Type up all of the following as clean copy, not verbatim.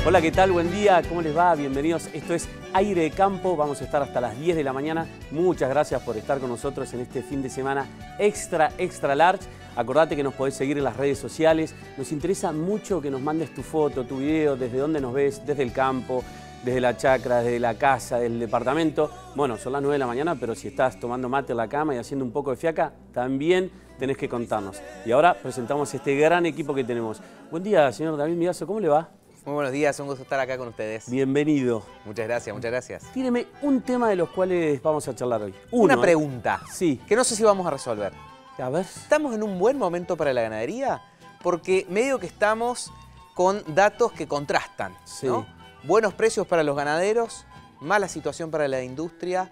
Hola, ¿qué tal? Buen día, ¿cómo les va? Bienvenidos. Esto es Aire de Campo. Vamos a estar hasta las 10 de la mañana. Muchas gracias por estar con nosotros en este fin de semana extra large. Acordate que nos podés seguir en las redes sociales. Nos interesa mucho que nos mandes tu foto, tu video, desde dónde nos ves, desde el campo, desde la chacra, desde la casa, del departamento. Bueno, son las 9 de la mañana, pero si estás tomando mate en la cama y haciendo un poco de fiaca, también tenés que contarnos. Y ahora presentamos este gran equipo que tenemos. Buen día, señor David Migazo, ¿cómo le va? Muy buenos días, un gusto estar acá con ustedes. Bienvenido. Muchas gracias, muchas gracias. Tíreme un tema de los cuales vamos a charlar hoy. Una pregunta, Sí. que no sé si vamos a resolver. A ver. ¿Estamos en un buen momento para la ganadería? Porque medio que estamos con datos que contrastan, Sí. ¿no? Buenos precios para los ganaderos, mala situación para la industria,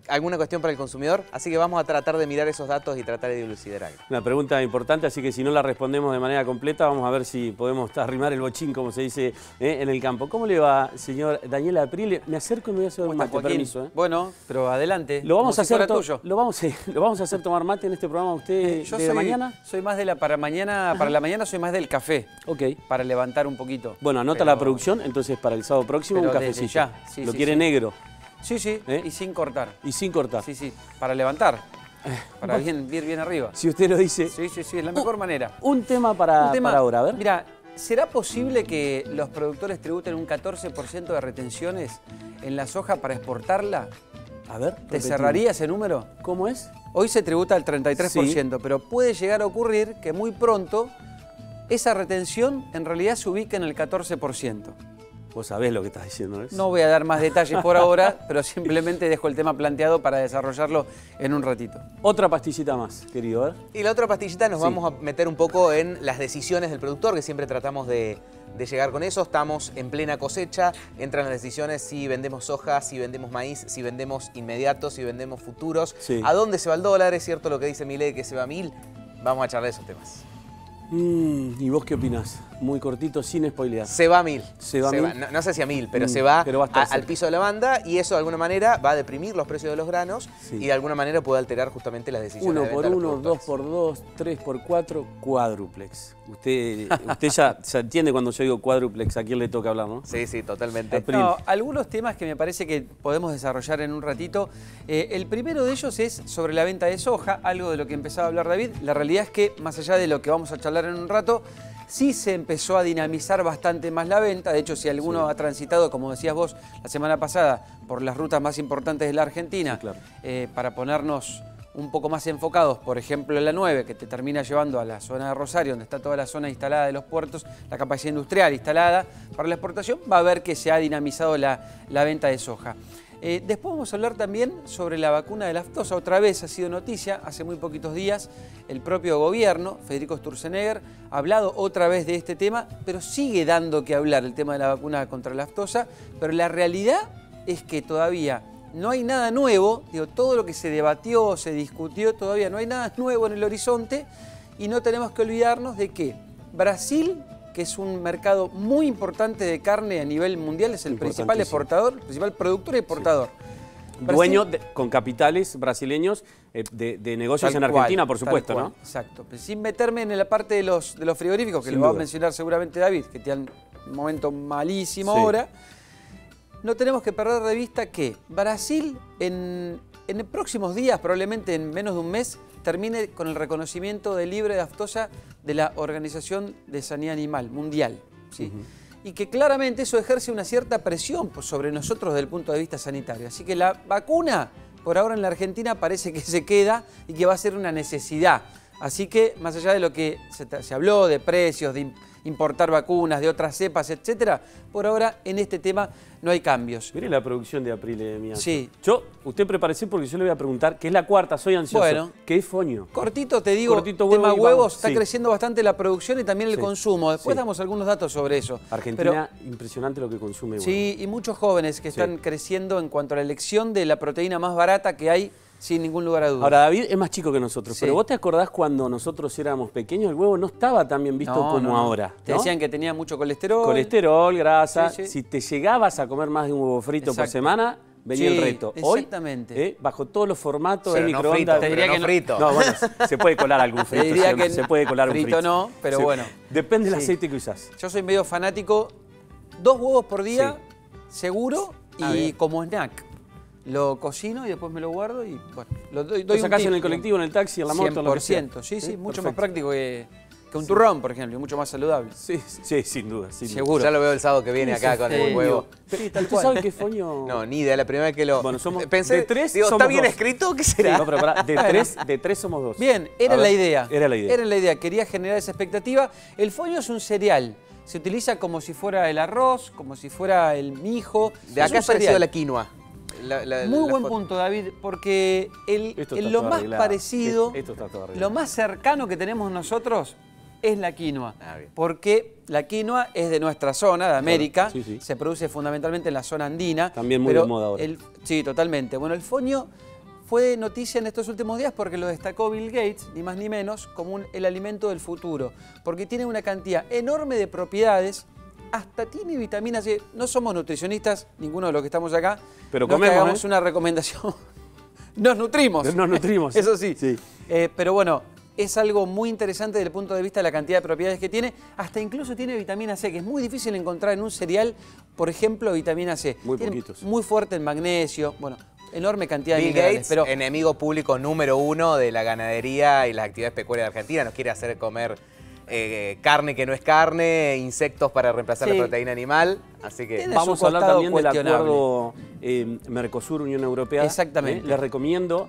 alguna cuestión para el consumidor, así que vamos a tratar de mirar esos datos y tratar de dilucidar algo. Una pregunta importante, así que si no la respondemos de manera completa, vamos a ver si podemos arrimar el bochín, como se dice en el campo. ¿Cómo le va, señor Daniel Aprile? Me acerco y me voy a hacer un mate, permiso. Bueno, pero adelante. Lo vamos a hacer tuyo. lo vamos a hacer tomar mate en este programa usted Yo de soy, mañana. Soy más de la para la mañana soy más del café. Ok. Para levantar un poquito. Bueno, anota Pero- la producción, entonces para el sábado próximo un Pero desde cafecito. ya, sí, Lo sí, quiere sí. negro Sí, sí, y sin cortar. y sin cortar. Sí, sí, para levantar. Para ir bien arriba. Si usted lo dice. Sí, sí, sí, es la mejor manera. Un tema para ahora, a ver. Mira, ¿será posible que los productores tributen un 14% de retenciones en la soja para exportarla? A ver, ¿Te repetimos. cerraría ese número? ¿Cómo es? Hoy se tributa al 33%, pero puede llegar a ocurrir que muy pronto esa retención en realidad se ubique en el 14%. Vos sabés lo que estás diciendo, ¿no? No voy a dar más detalles por ahora, pero simplemente dejo el tema planteado para desarrollarlo en un ratito. Otra pastillita más, querido. A ver. Y la otra pastillita nos Sí. vamos a meter un poco en las decisiones del productor, que siempre tratamos de llegar con eso. Estamos en plena cosecha, entran las decisiones si vendemos soja, si vendemos maíz, si vendemos inmediatos, si vendemos futuros. Sí. ¿A dónde se va el dólar? ¿Es cierto lo que dice Milei, que se va a 1000? Vamos a charlar de esos temas. ¿Y vos qué opinás? Muy cortito, sin spoilear. Se va a 1000. Se va a 1000. No sé si a 1000, pero se va, pero va a estar al cerca. piso de la banda, y eso de alguna manera va a deprimir los precios de los granos Sí. y de alguna manera puede alterar justamente las decisiones 1 de por venta de los 1, 2 productores. por 2, 3 por 4, cuádruplex. Usted ya se entiende cuando yo digo cuádruplex, a quién le toca hablar, ¿no? Sí, sí, totalmente. April. No, algunos temas que me parece que podemos desarrollar en un ratito. El primero de ellos es sobre la venta de soja, algo de lo que empezaba a hablar David. La realidad es que, más allá de lo que vamos a charlar en un rato, sí se empezó a dinamizar bastante más la venta. De hecho, si alguno ha transitado, como decías vos la semana pasada, por las rutas más importantes de la Argentina, Sí, claro. para ponernos un poco más enfocados, por ejemplo la 9, que te termina llevando a la zona de Rosario, donde está toda la zona instalada de los puertos, la capacidad industrial instalada para la exportación, va a ver que se ha dinamizado la venta de soja. Después vamos a hablar también sobre la vacuna de la aftosa. Otra vez ha sido noticia, hace muy poquitos días, el propio gobierno, Federico Sturzenegger, ha hablado otra vez de este tema, pero sigue dando que hablar el tema de la vacuna contra la aftosa, pero la realidad es que todavía no hay nada nuevo, digo, todo lo que se debatió, se discutió, todavía no hay nada nuevo en el horizonte, y no tenemos que olvidarnos de que Brasil, que es un mercado muy importante de carne a nivel mundial, es el principal exportador, el principal productor y exportador. Sí. Dueño con capitales brasileños de negocios Tal en Argentina, cual, por supuesto, tal cual, ¿no? Exacto. Sin meterme en la parte de los frigoríficos, que Sin lo va a duda. mencionar seguramente David, que tienen un momento malísimo Sí. ahora. No tenemos que perder de vista que Brasil en los próximos días, probablemente en menos de un mes, termine con el reconocimiento de libre de aftosa de la Organización de Sanidad Animal Mundial, ¿sí? Y que claramente eso ejerce una cierta presión sobre nosotros desde el punto de vista sanitario. Así que la vacuna, por ahora en la Argentina, parece que se queda y que va a ser una necesidad. Así que, más allá de lo que se habló de precios, de importar vacunas, de otras cepas, etcétera, por ahora en este tema no hay cambios. Mire la producción de Aprile, mía. Sí. Usted prepárese porque yo le voy a preguntar, que es la cuarta, soy ansioso. Bueno. ¿Qué es foño? Cortito te digo, Cortito, huevo tema y huevos, vamos. está Sí. creciendo bastante la producción y también el Sí. consumo. Después Sí. damos algunos datos sobre eso. Argentina, impresionante lo que consume. Pero, sí, y muchos jóvenes que están Sí. creciendo en cuanto a la elección de la proteína más barata que hay, sin ningún lugar a dudas. Ahora, David es más chico que nosotros, Sí. pero vos te acordás cuando nosotros éramos pequeños, el huevo no estaba tan bien visto como ahora. Te ¿no? decían que tenía mucho colesterol. Colesterol, grasa. Sí, sí. Si te llegabas a comer más de un huevo frito por Exacto. semana, venía Sí, el reto. Hoy, exactamente. bajo todos los formatos Pero de no microondas. frito, Te diría pero que no no. frito. No, bueno, se puede colar algún frito. diría que se puede colar un frito frito. no, pero Sí. bueno. Depende del Sí. aceite que usás. Yo soy medio fanático 2 huevos por día, Sí. seguro, y como snack. Lo cocino y después me lo guardo y bueno, doy ¿Lo sacás tip, en el colectivo, en el taxi, en la moto? 100%, sí, mucho más práctico que un turrón, por ejemplo, y mucho más saludable. Sí, sin duda. Seguro. Ya lo veo el sábado que viene acá con el huevo. Sí, ¿Usted sabe qué foño? No, ni idea, la primera vez que lo... Bueno, somos pensé, de 3, digo, somos ¿está bien 2. escrito? ¿Qué Sí, será? no, pero pará, de tres somos 2. Bien, era la idea. Era la idea. Era la idea, quería generar esa expectativa. El foño es un cereal. Se utiliza como si fuera el arroz, como si fuera el mijo. De acá es parecido a la quinoa. Muy buen punto, David, porque lo más parecido, Esto está todo arreglado. lo más cercano que tenemos nosotros es la quinoa. Bien. Porque la quinoa es de nuestra zona, de América. Sí, sí. Se produce fundamentalmente en la zona andina. También muy de moda ahora. Sí, totalmente. Bueno, el foño fue noticia en estos últimos días porque lo destacó Bill Gates, ni más ni menos, como el alimento del futuro. Porque tiene una cantidad enorme de propiedades, hasta tiene vitamina C. No somos nutricionistas, ninguno de los que estamos acá. Pero no comemos, que hagamos una recomendación. Nos nutrimos. Nos nutrimos. Eso sí. Sí. Pero bueno, es algo muy interesante desde el punto de vista de la cantidad de propiedades que tiene. Hasta incluso tiene vitamina C, que es muy difícil encontrar en un cereal, por ejemplo, vitamina C. Muy Tiene poquitos. muy fuerte en magnesio. Bueno, enorme cantidad de Bill minerales. Gates, Pero enemigo público número 1 de la ganadería y las actividades pecuarias de Argentina, nos quiere hacer comer carne que no es carne, insectos para reemplazar la proteína animal, así que... Tiene Vamos su a hablar costado también del cuestionable. acuerdo Mercosur-Unión Europea. Exactamente. Les recomiendo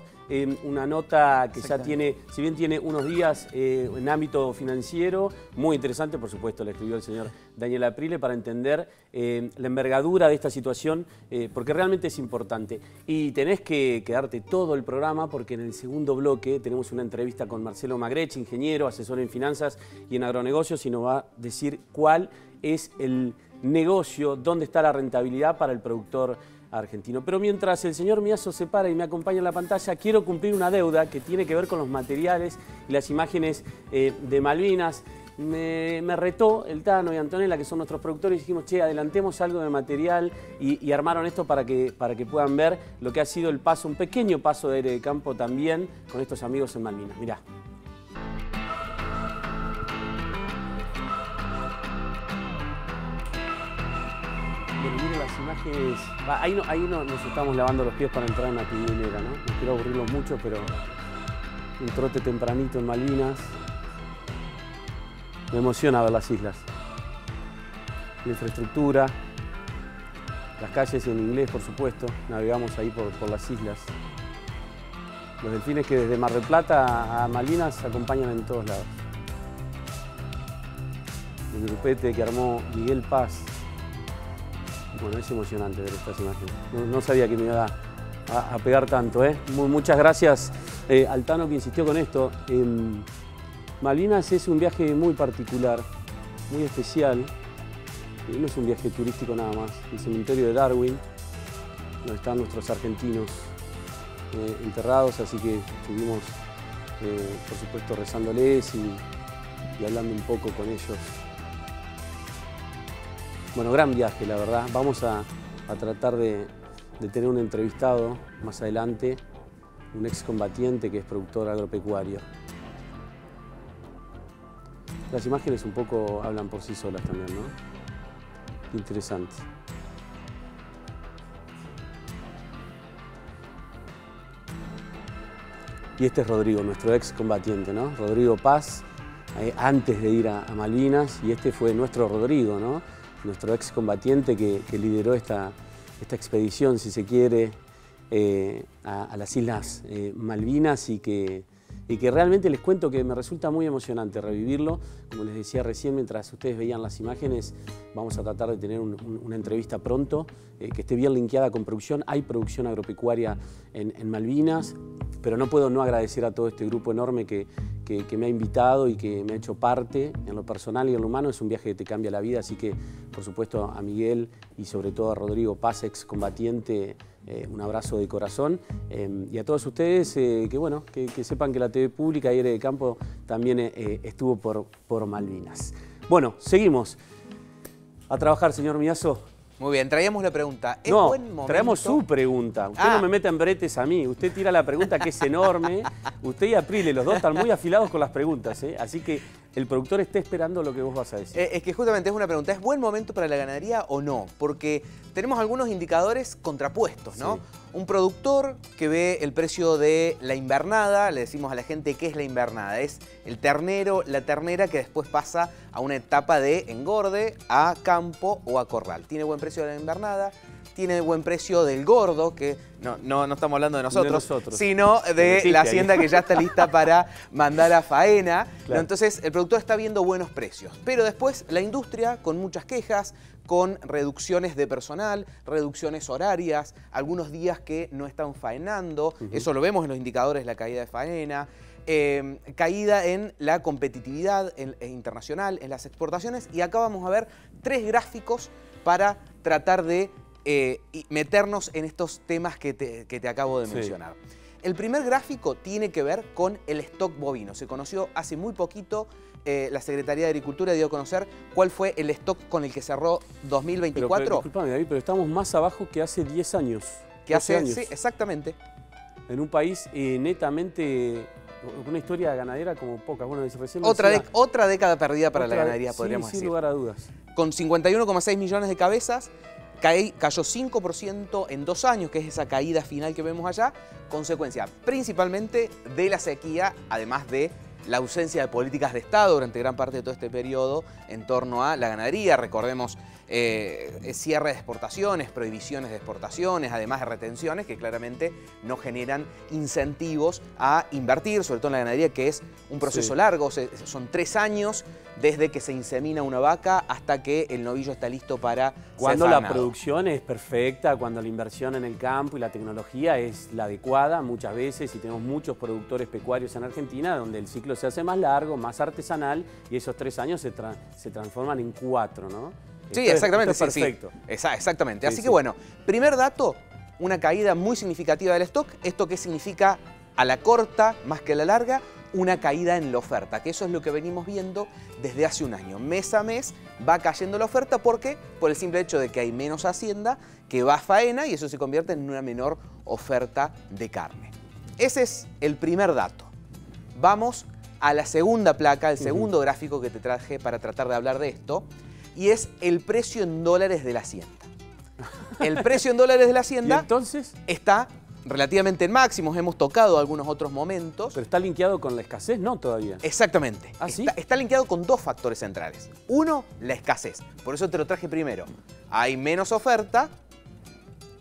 una nota que ya Exactamente. tiene, si bien tiene unos días en ámbito financiero, muy interesante, por supuesto, la escribió el señor Daniel Aprile para entender la envergadura de esta situación, porque realmente es importante. Y tenés que quedarte todo el programa, porque en el segundo bloque tenemos una entrevista con Marcelo Magrech, ingeniero, asesor en finanzas y en agronegocios, y nos va a decir cuál es el negocio, dónde está la rentabilidad para el productor argentino. Pero mientras el señor Miazo se para y me acompaña en la pantalla, quiero cumplir una deuda que tiene que ver con los materiales y las imágenes de Malvinas. Me retó el Tano y Antonella, que son nuestros productores, y dijimos, che, adelantemos algo de material, y armaron esto para que puedan ver lo que ha sido el paso, un pequeño paso de aire de campo también con estos amigos en Malvinas. Mirá. Bueno, miren las imágenes. Ahí no nos estamos lavando los pies para entrar en una pidinera, ¿no? No quiero aburrirlos mucho, pero un trote tempranito en Malvinas. Me emociona ver las islas. La infraestructura, las calles en inglés, por supuesto. Navegamos ahí por las islas. Los delfines que desde Mar del Plata a Malvinas acompañan en todos lados. El grupete que armó Miguel Paz. Bueno, es emocionante ver estas imágenes. No sabía que me iba a pegar tanto, ¿eh? Muchas gracias al Tano que insistió con esto. Malvinas es un viaje muy particular, muy especial. No es un viaje turístico nada más. El cementerio de Darwin, donde están nuestros argentinos enterrados, así que estuvimos, por supuesto, rezándoles y hablando un poco con ellos. Bueno, gran viaje, la verdad. Vamos a tratar de tener un entrevistado más adelante, un excombatiente que es productor agropecuario. Las imágenes un poco hablan por sí solas también, ¿no? Qué interesante. Y este es Rodrigo, nuestro excombatiente, ¿no? Rodrigo Paz, antes de ir a Malvinas, y este fue nuestro Rodrigo, ¿no? Nuestro excombatiente que lideró esta expedición, si se quiere, a las Islas Malvinas, y que realmente les cuento que me resulta muy emocionante revivirlo. Como les decía recién, mientras ustedes veían las imágenes, vamos a tratar de tener una entrevista pronto, que esté bien linkeada con producción. Hay producción agropecuaria en Malvinas, pero no puedo no agradecer a todo este grupo enorme que me ha invitado y que me ha hecho parte en lo personal y en lo humano. Es un viaje que te cambia la vida, así que, por supuesto, a Miguel y sobre todo a Rodrigo Paz, excombatiente, un abrazo de corazón, y a todos ustedes que sepan que la TV pública Aire de Campo también estuvo por Malvinas. Bueno, seguimos a trabajar, señor Miazo. Muy bien, traíamos la pregunta. ¿Es No, buen momento? traemos su pregunta. Usted no me meta en bretes a mí. Usted tira la pregunta que es enorme. Usted y Aprile, los dos están muy afilados con las preguntas, ¿eh? Así que el productor esté esperando lo que vos vas a decir. Es que justamente es una pregunta, ¿es buen momento para la ganadería o no? Porque tenemos algunos indicadores contrapuestos, ¿no? Sí. Un productor que ve el precio de la invernada, le decimos a la gente qué es la invernada, es el ternero, la ternera que después pasa a una etapa de engorde, a campo o a corral. Tiene buen precio de la invernada, tiene buen precio del gordo, que no estamos hablando de nosotros, sino de la hacienda que ya está lista para mandar a faena. Claro. Entonces el productor está viendo buenos precios. Pero después la industria, con muchas quejas, con reducciones de personal, reducciones horarias, algunos días que no están faenando, eso lo vemos en los indicadores, la caída de faena, caída en la competitividad internacional, en las exportaciones, y acá vamos a ver 3 gráficos para tratar de meternos en estos temas que te acabo de mencionar. El primer gráfico tiene que ver con el stock bovino. Se conoció hace muy poquito, la Secretaría de Agricultura dio a conocer cuál fue el stock con el que cerró 2024. Pero disculpame, David, pero estamos más abajo que hace 10 años. Que hace años. Sí, exactamente. En un país netamente, una historia ganadera como pocas. Bueno, recién otra década perdida para la ganadería, podríamos decir. Sin lugar a dudas. Con 51,6 millones de cabezas, cayó 5% en 2 años, que es esa caída final que vemos allá, consecuencia principalmente de la sequía, además de la ausencia de políticas de Estado durante gran parte de todo este periodo en torno a la ganadería. Recordemos cierre de exportaciones, prohibiciones de exportaciones, además de retenciones que claramente no generan incentivos a invertir, sobre todo en la ganadería, que es un proceso largo. Son 3 años desde que se insemina una vaca hasta que el novillo está listo para cuando ser la faenado. Producción es perfecta, cuando la inversión en el campo y la tecnología es la adecuada muchas veces, y tenemos muchos productores pecuarios en Argentina donde el ciclo se hace más largo, más artesanal, y esos 3 años se transforman en 4, ¿no? Sí, exactamente. Esto es perfecto. Sí. Exactamente. Así que bueno, primer dato, una caída muy significativa del stock. ¿Esto qué significa a la corta más que a la larga? Una caída en la oferta, que eso es lo que venimos viendo desde hace un año. Mes a mes va cayendo la oferta. ¿Por qué? Por el simple hecho de que hay menos hacienda, que va a faena, y eso se convierte en una menor oferta de carne. Ese es el primer dato. Vamos a la segunda placa, el segundo gráfico que te traje para tratar de hablar de esto, y es el precio en dólares de la hacienda. El precio en dólares de la hacienda entonces está relativamente en máximos, hemos tocado algunos otros momentos. ¿Pero está linkeado con la escasez? No, todavía. Exactamente. ¿Ah, sí? Está linkeado con 2 factores centrales. Uno, la escasez. Por eso te lo traje primero. Hay menos oferta,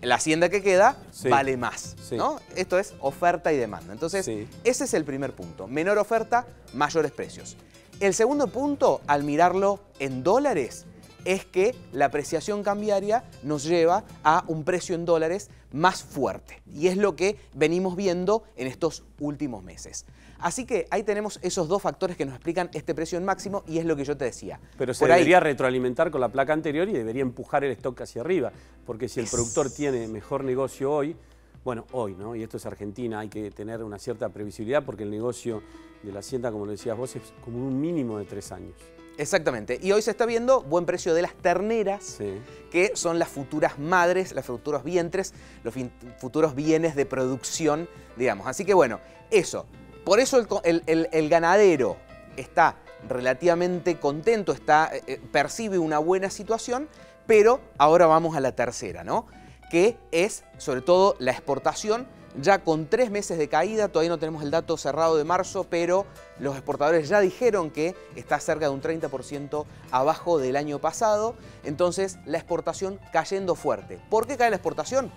la hacienda que queda vale más, ¿no? Esto es oferta y demanda. Entonces, ese es el primer punto. Menor oferta, mayores precios. El segundo punto, al mirarlo en dólares, es que la apreciación cambiaria nos lleva a un precio en dólares más fuerte. Y es lo que venimos viendo en estos últimos meses. Así que ahí tenemos esos 2 factores que nos explican este precio en máximo, y es lo que yo te decía. Pero se debería retroalimentar con la placa anterior y debería empujar el stock hacia arriba. Porque si el productor tiene mejor negocio hoy, bueno, hoy, ¿no? Y esto es Argentina, hay que tener una cierta previsibilidad porque el negocio de la hacienda, como lo decías vos, es como un mínimo de 3 años. Exactamente. Y hoy se está viendo buen precio de las terneras, que son las futuras madres, los futuros vientres, los futuros bienes de producción, digamos. Así que bueno, eso. Por eso el ganadero está relativamente contento, percibe una buena situación, pero ahora vamos a la tercera, ¿no? Que es sobre todo la exportación, ya con 3 meses de caída. Todavía no tenemos el dato cerrado de marzo, pero los exportadores ya dijeron que está cerca de un 30% abajo del año pasado. Entonces, la exportación cayendo fuerte. ¿Por qué cae la exportación?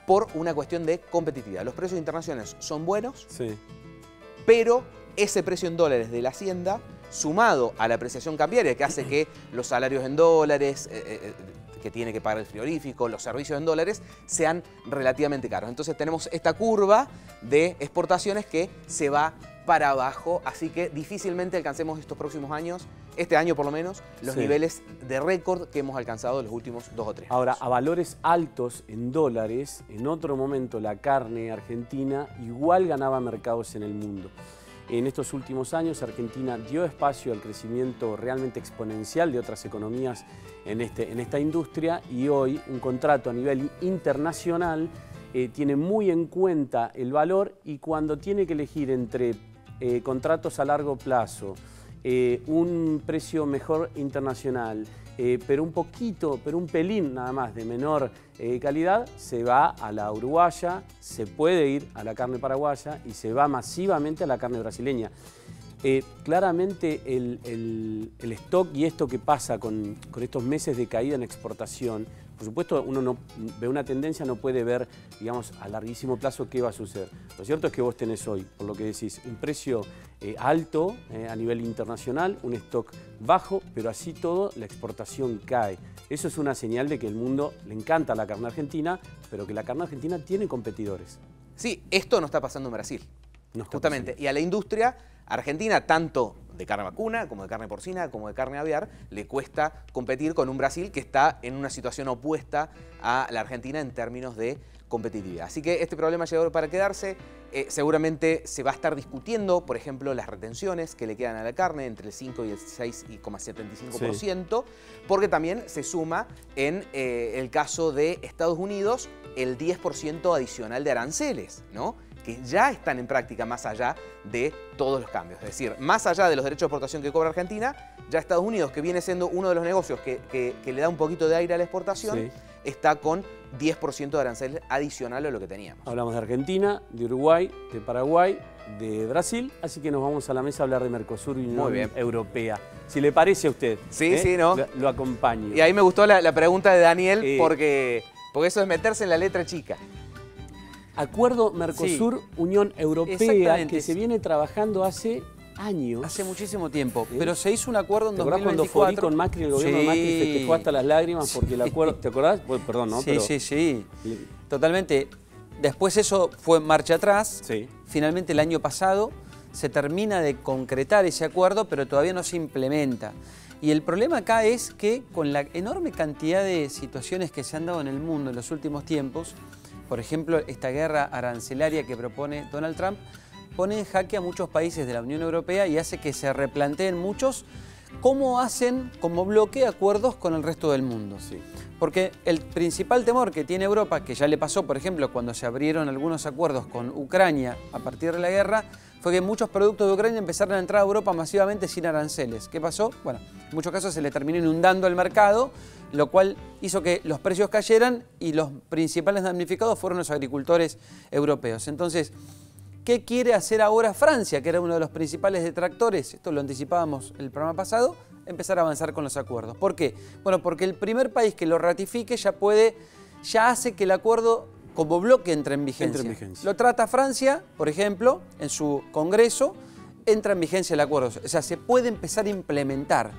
Por una cuestión de competitividad. Los precios internacionales son buenos, pero ese precio en dólares de la hacienda, sumado a la apreciación cambiaria, que hace que los salarios en dólares, que tiene que pagar el frigorífico, los servicios en dólares, sean relativamente caros. Entonces tenemos esta curva de exportaciones que se va para abajo, así que difícilmente alcancemos estos próximos años, este año por lo menos, los niveles de récord que hemos alcanzado en los últimos 2 o 3 años. Ahora, a valores altos en dólares, en otro momento la carne argentina igual ganaba mercados en el mundo. En estos últimos años Argentina dio espacio al crecimiento realmente exponencial de otras economías en esta industria, y hoy un contrato a nivel internacional tiene muy en cuenta el valor, y cuando tiene que elegir entre contratos a largo plazo, un precio mejor internacional, pero un pelín nada más de menor calidad, se va a la uruguaya, se puede ir a la carne paraguaya y se va masivamente a la carne brasileña. Claramente el stock y esto que pasa con estos meses de caída en exportación, por supuesto uno no ve una tendencia, no puede ver, digamos, a larguísimo plazo qué va a suceder. Lo cierto es que vos tenés hoy, por lo que decís, un precio alto a nivel internacional, un stock bajo, pero así todo la exportación cae. Eso es una señal de que el mundo le encanta la carne argentina, pero que la carne argentina tiene competidores. Sí, esto no está pasando en Brasil, justamente. Y a la industria argentina, tanto de carne vacuna, como de carne porcina, como de carne aviar, le cuesta competir con un Brasil que está en una situación opuesta a la Argentina en términos de competitividad. Así que este problema llegó para quedarse. Seguramente se va a estar discutiendo, por ejemplo, las retenciones que le quedan a la carne entre el 5 y el 6,75%, porque también se suma en el caso de Estados Unidos el 10% adicional de aranceles, ¿no?, que ya están en práctica más allá de todos los cambios. Es decir, más allá de los derechos de exportación que cobra Argentina, ya Estados Unidos, que viene siendo uno de los negocios que le da un poquito de aire a la exportación, sí, está con 10% de arancel adicional a lo que teníamos. Hablamos de Argentina, de Uruguay, de Paraguay, de Brasil, así que nos vamos a la mesa a hablar de Mercosur y Unión Europea. Si le parece a usted, sí, sí, ¿no? Lo acompaño. Y ahí me gustó la pregunta de Daniel, porque eso es meterse en la letra chica. Acuerdo Mercosur-Unión Europea que se viene trabajando hace años. Hace muchísimo tiempo, pero se hizo un acuerdo en 2024. ¿Te acordás cuando Fori con Macri, el gobierno de Macri festejó hasta las lágrimas porque el acuerdo... ¿Te acordás? Bueno, perdón, ¿no? Sí, pero... sí. Totalmente. Después eso fue marcha atrás. Sí. Finalmente el año pasado se termina de concretar ese acuerdo, pero todavía no se implementa. Y el problema acá es que con la enorme cantidad de situaciones que se han dado en el mundo en los últimos tiempos, por ejemplo, esta guerra arancelaria que propone Donald Trump pone en jaque a muchos países de la Unión Europea y hace que se replanteen muchos cómo hacen como bloque acuerdos con el resto del mundo. Sí. Porque el principal temor que tiene Europa, que ya le pasó, por ejemplo, cuando se abrieron algunos acuerdos con Ucrania a partir de la guerra, fue que muchos productos de Ucrania empezaron a entrar a Europa masivamente sin aranceles. ¿Qué pasó? Bueno, en muchos casos se le terminó inundando el mercado, lo cual hizo que los precios cayeran y los principales damnificados fueron los agricultores europeos. Entonces, ¿qué quiere hacer ahora Francia, que era uno de los principales detractores? Esto lo anticipábamos el programa pasado, empezar a avanzar con los acuerdos. ¿Por qué? Bueno, porque el primer país que lo ratifique ya hace que el acuerdo como bloque entre en vigencia. Lo trata Francia, por ejemplo, en su Congreso, entra en vigencia el acuerdo. O sea, se puede empezar a implementar.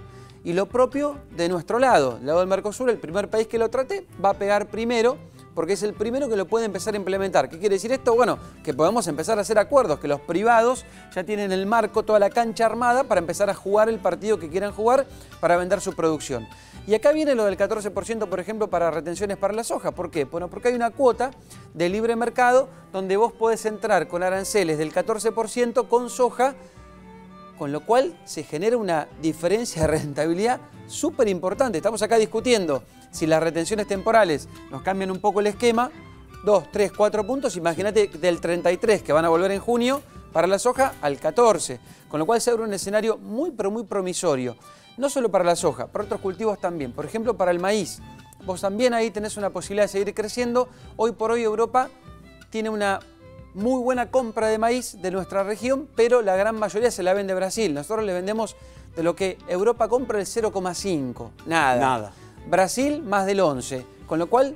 Y lo propio de nuestro lado, del lado del Mercosur, el primer país que lo trate va a pegar primero, porque es el primero que lo puede empezar a implementar. ¿Qué quiere decir esto? Bueno, que podemos empezar a hacer acuerdos, que los privados ya tienen el marco, toda la cancha armada para empezar a jugar el partido que quieran jugar para vender su producción. Y acá viene lo del 14%, por ejemplo, para retenciones para la soja. ¿Por qué? Bueno, porque hay una cuota de libre mercado donde vos podés entrar con aranceles del 14% con soja, con lo cual se genera una diferencia de rentabilidad súper importante. Estamos acá discutiendo si las retenciones temporales nos cambian un poco el esquema, 2, 3, 4 puntos, imagínate del 33 que van a volver en junio para la soja al 14, con lo cual se abre un escenario muy pero muy promisorio, no solo para la soja, para otros cultivos también, por ejemplo para el maíz. Vos también ahí tenés una posibilidad de seguir creciendo. Hoy por hoy Europa tiene una muy buena compra de maíz de nuestra región, pero la gran mayoría se la vende Brasil. Nosotros le vendemos de lo que Europa compra el 0,5, nada. Brasil más del 11, con lo cual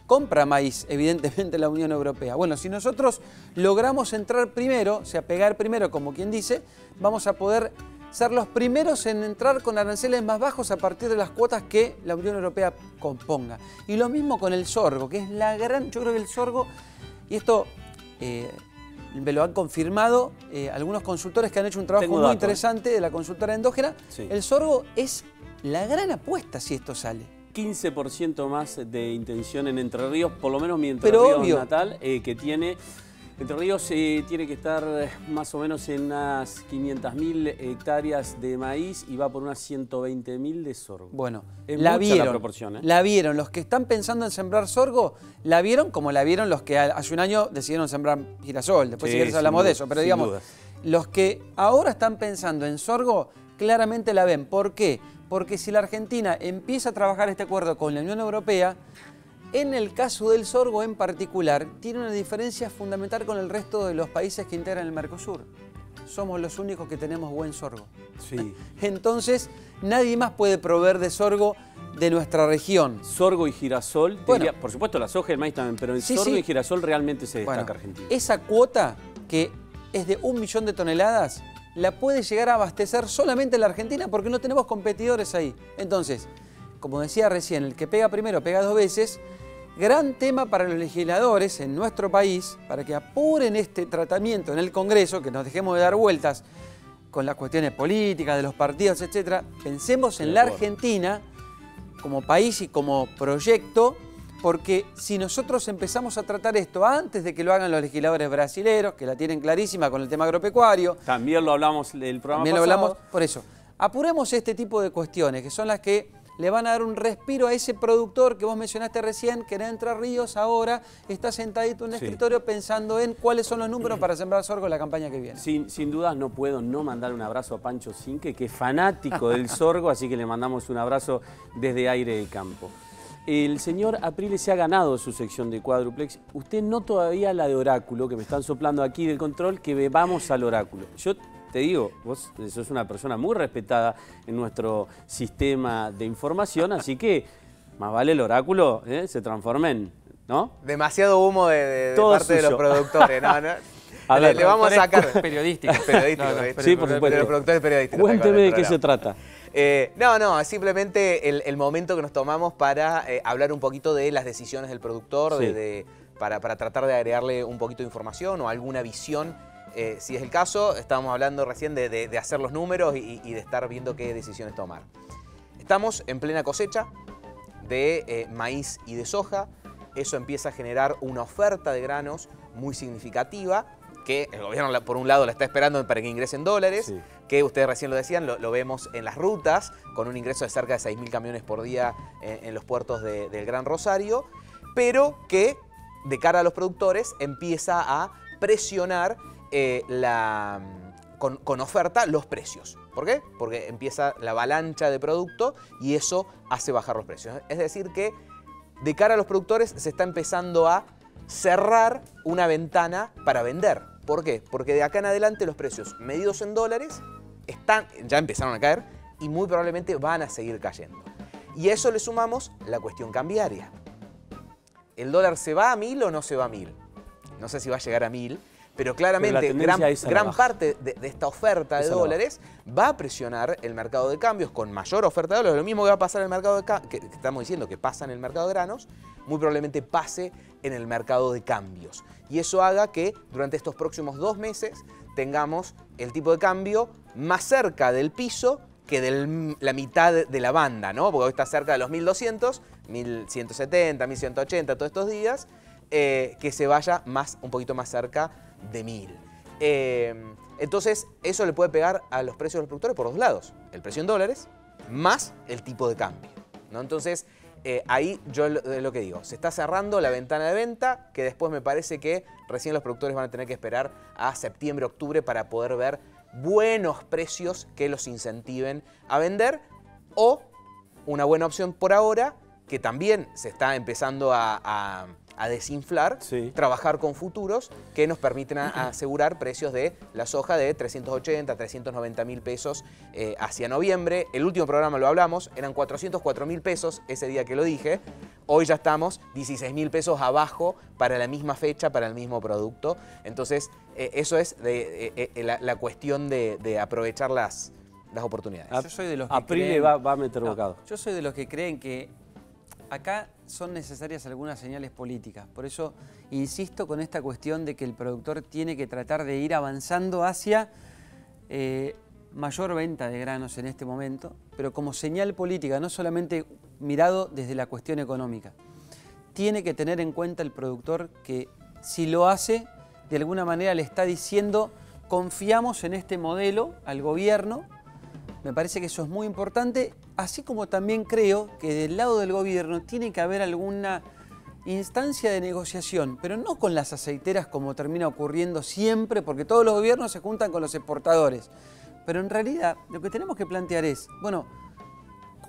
compra maíz, evidentemente, la Unión Europea. Bueno, si nosotros logramos entrar primero, o sea, pegar primero, como quien dice, vamos a poder ser los primeros en entrar con aranceles más bajos a partir de las cuotas que la Unión Europea componga. Y lo mismo con el sorgo, que es yo creo que el sorgo, y esto me lo han confirmado algunos consultores que han hecho un trabajo muy interesante de la consultora endógena. Sí. El sorgo es la gran apuesta si esto sale. 15% más de intención en Entre Ríos, por lo menos mi Entre Ríos natal, que tiene... Entre Ríos tiene que estar más o menos en unas 500.000 hectáreas de maíz y va por unas 120.000 de sorgo. Bueno, es la mucha la proporción, ¿eh? La vieron. Los que están pensando en sembrar sorgo, la vieron como la vieron los que hace un año decidieron sembrar girasol. Después si quieres hablamos de eso. Pero digamos, los que ahora están pensando en sorgo claramente la ven. ¿Por qué? Porque si la Argentina empieza a trabajar este acuerdo con la Unión Europea, en el caso del sorgo en particular, tiene una diferencia fundamental con el resto de los países que integran el Mercosur. Somos los únicos que tenemos buen sorgo. Sí. Entonces, nadie más puede proveer de sorgo de nuestra región. Sorgo y girasol, Bueno, diría, por supuesto la soja y el maíz también, pero en sí, sorgo sí. y girasol realmente se destaca Bueno, Argentina. esa cuota, que es de 1 millón de toneladas, la puede llegar a abastecer solamente la Argentina porque no tenemos competidores ahí. Entonces, como decía recién, el que pega primero pega 2 veces. Gran tema para los legisladores en nuestro país, para que apuren este tratamiento en el Congreso, que nos dejemos de dar vueltas con las cuestiones políticas, de los partidos, etc. Pensemos en la Argentina como país y como proyecto, porque si nosotros empezamos a tratar esto antes de que lo hagan los legisladores brasileros, que la tienen clarísima con el tema agropecuario. También lo hablamos del programa También pasado. lo hablamos, por eso. Apuremos este tipo de cuestiones, que son las que le van a dar un respiro a ese productor que vos mencionaste recién, que en Entre Ríos ahora está sentadito en un escritorio pensando en cuáles son los números para sembrar sorgo en la campaña que viene. Sin dudas no puedo no mandar un abrazo a Pancho Cinque, que es fanático del sorgo, así que le mandamos un abrazo desde Aire de Campo. El señor Aprile se ha ganado su sección de Cuádruplex. Usted no todavía la de Oráculo, que me están soplando aquí del control, que vamos al Oráculo. Yo te digo, vos sos una persona muy respetada en nuestro sistema de información, así que más vale el Oráculo se transforme en, ¿no? Demasiado humo de parte suyo. de los productores, ¿no? A ver, le vamos a sacar... Periodístico. Periodístico, No, sí, por supuesto. De los productores periodísticos. Cuénteme de qué se trata. No, simplemente el momento que nos tomamos para hablar un poquito de las decisiones del productor, Sí. para tratar de agregarle un poquito de información o alguna visión. Si es el caso, estábamos hablando recién de hacer los números y de estar viendo qué decisiones tomar. Estamos en plena cosecha de maíz y de soja. Eso empieza a generar una oferta de granos muy significativa, que el gobierno por un lado la está esperando para que ingresen dólares, Sí. que ustedes recién lo decían, lo vemos en las rutas, con un ingreso de cerca de 6.000 camiones por día en los puertos del Gran Rosario, pero que de cara a los productores empieza a presionar con oferta los precios. ¿Por qué? Porque empieza la avalancha de producto y eso hace bajar los precios. Es decir que de cara a los productores se está empezando a cerrar una ventana para vender. ¿Por qué? Porque de acá en adelante los precios medidos en dólares ya empezaron a caer y muy probablemente van a seguir cayendo. Y a eso le sumamos la cuestión cambiaria. ¿El dólar se va a 1.000 o no se va a 1.000? No sé si va a llegar a 1.000. Pero claramente gran parte de esta oferta de dólares va a presionar el mercado de cambios con mayor oferta de dólares. Lo mismo que va a pasar en el mercado de que estamos diciendo que pasa en el mercado de granos, muy probablemente pase en el mercado de cambios. Y eso haga que durante estos próximos 2 meses tengamos el tipo de cambio más cerca del piso que de la mitad de la banda, ¿no? Porque hoy está cerca de los 1.200, 1.170, 1.180 todos estos días, que se vaya un poquito más cerca de 1.000. Entonces, eso le puede pegar a los precios de los productores por 2 lados. El precio en dólares más el tipo de cambio, ¿no? Entonces, ahí yo lo que digo, se está cerrando la ventana de venta, que después me parece que recién los productores van a tener que esperar a septiembre, octubre para poder ver buenos precios que los incentiven a vender, o una buena opción por ahora, que también se está empezando a desinflar, Sí. trabajar con futuros que nos permiten asegurar precios de la soja de 380, 390 mil pesos hacia noviembre. El último programa lo hablamos, eran 404 mil pesos ese día que lo dije. Hoy ya estamos 16 mil pesos abajo para la misma fecha, para el mismo producto. Entonces, eso es la cuestión de aprovechar las oportunidades. Yo soy de los que Aprile creen... va a meter bocado. Yo soy de los que creen que acá son necesarias algunas señales políticas. Por eso insisto con esta cuestión de que el productor tiene que tratar de ir avanzando hacia mayor venta de granos en este momento, pero como señal política, no solamente mirado desde la cuestión económica. Tiene que tener en cuenta el productor que si lo hace, de alguna manera le está diciendo confiamos en este modelo al gobierno. Me parece que eso es muy importante, así como también creo que del lado del gobierno tiene que haber alguna instancia de negociación, pero no con las aceiteras como termina ocurriendo siempre, porque todos los gobiernos se juntan con los exportadores. Pero en realidad lo que tenemos que plantear es, bueno,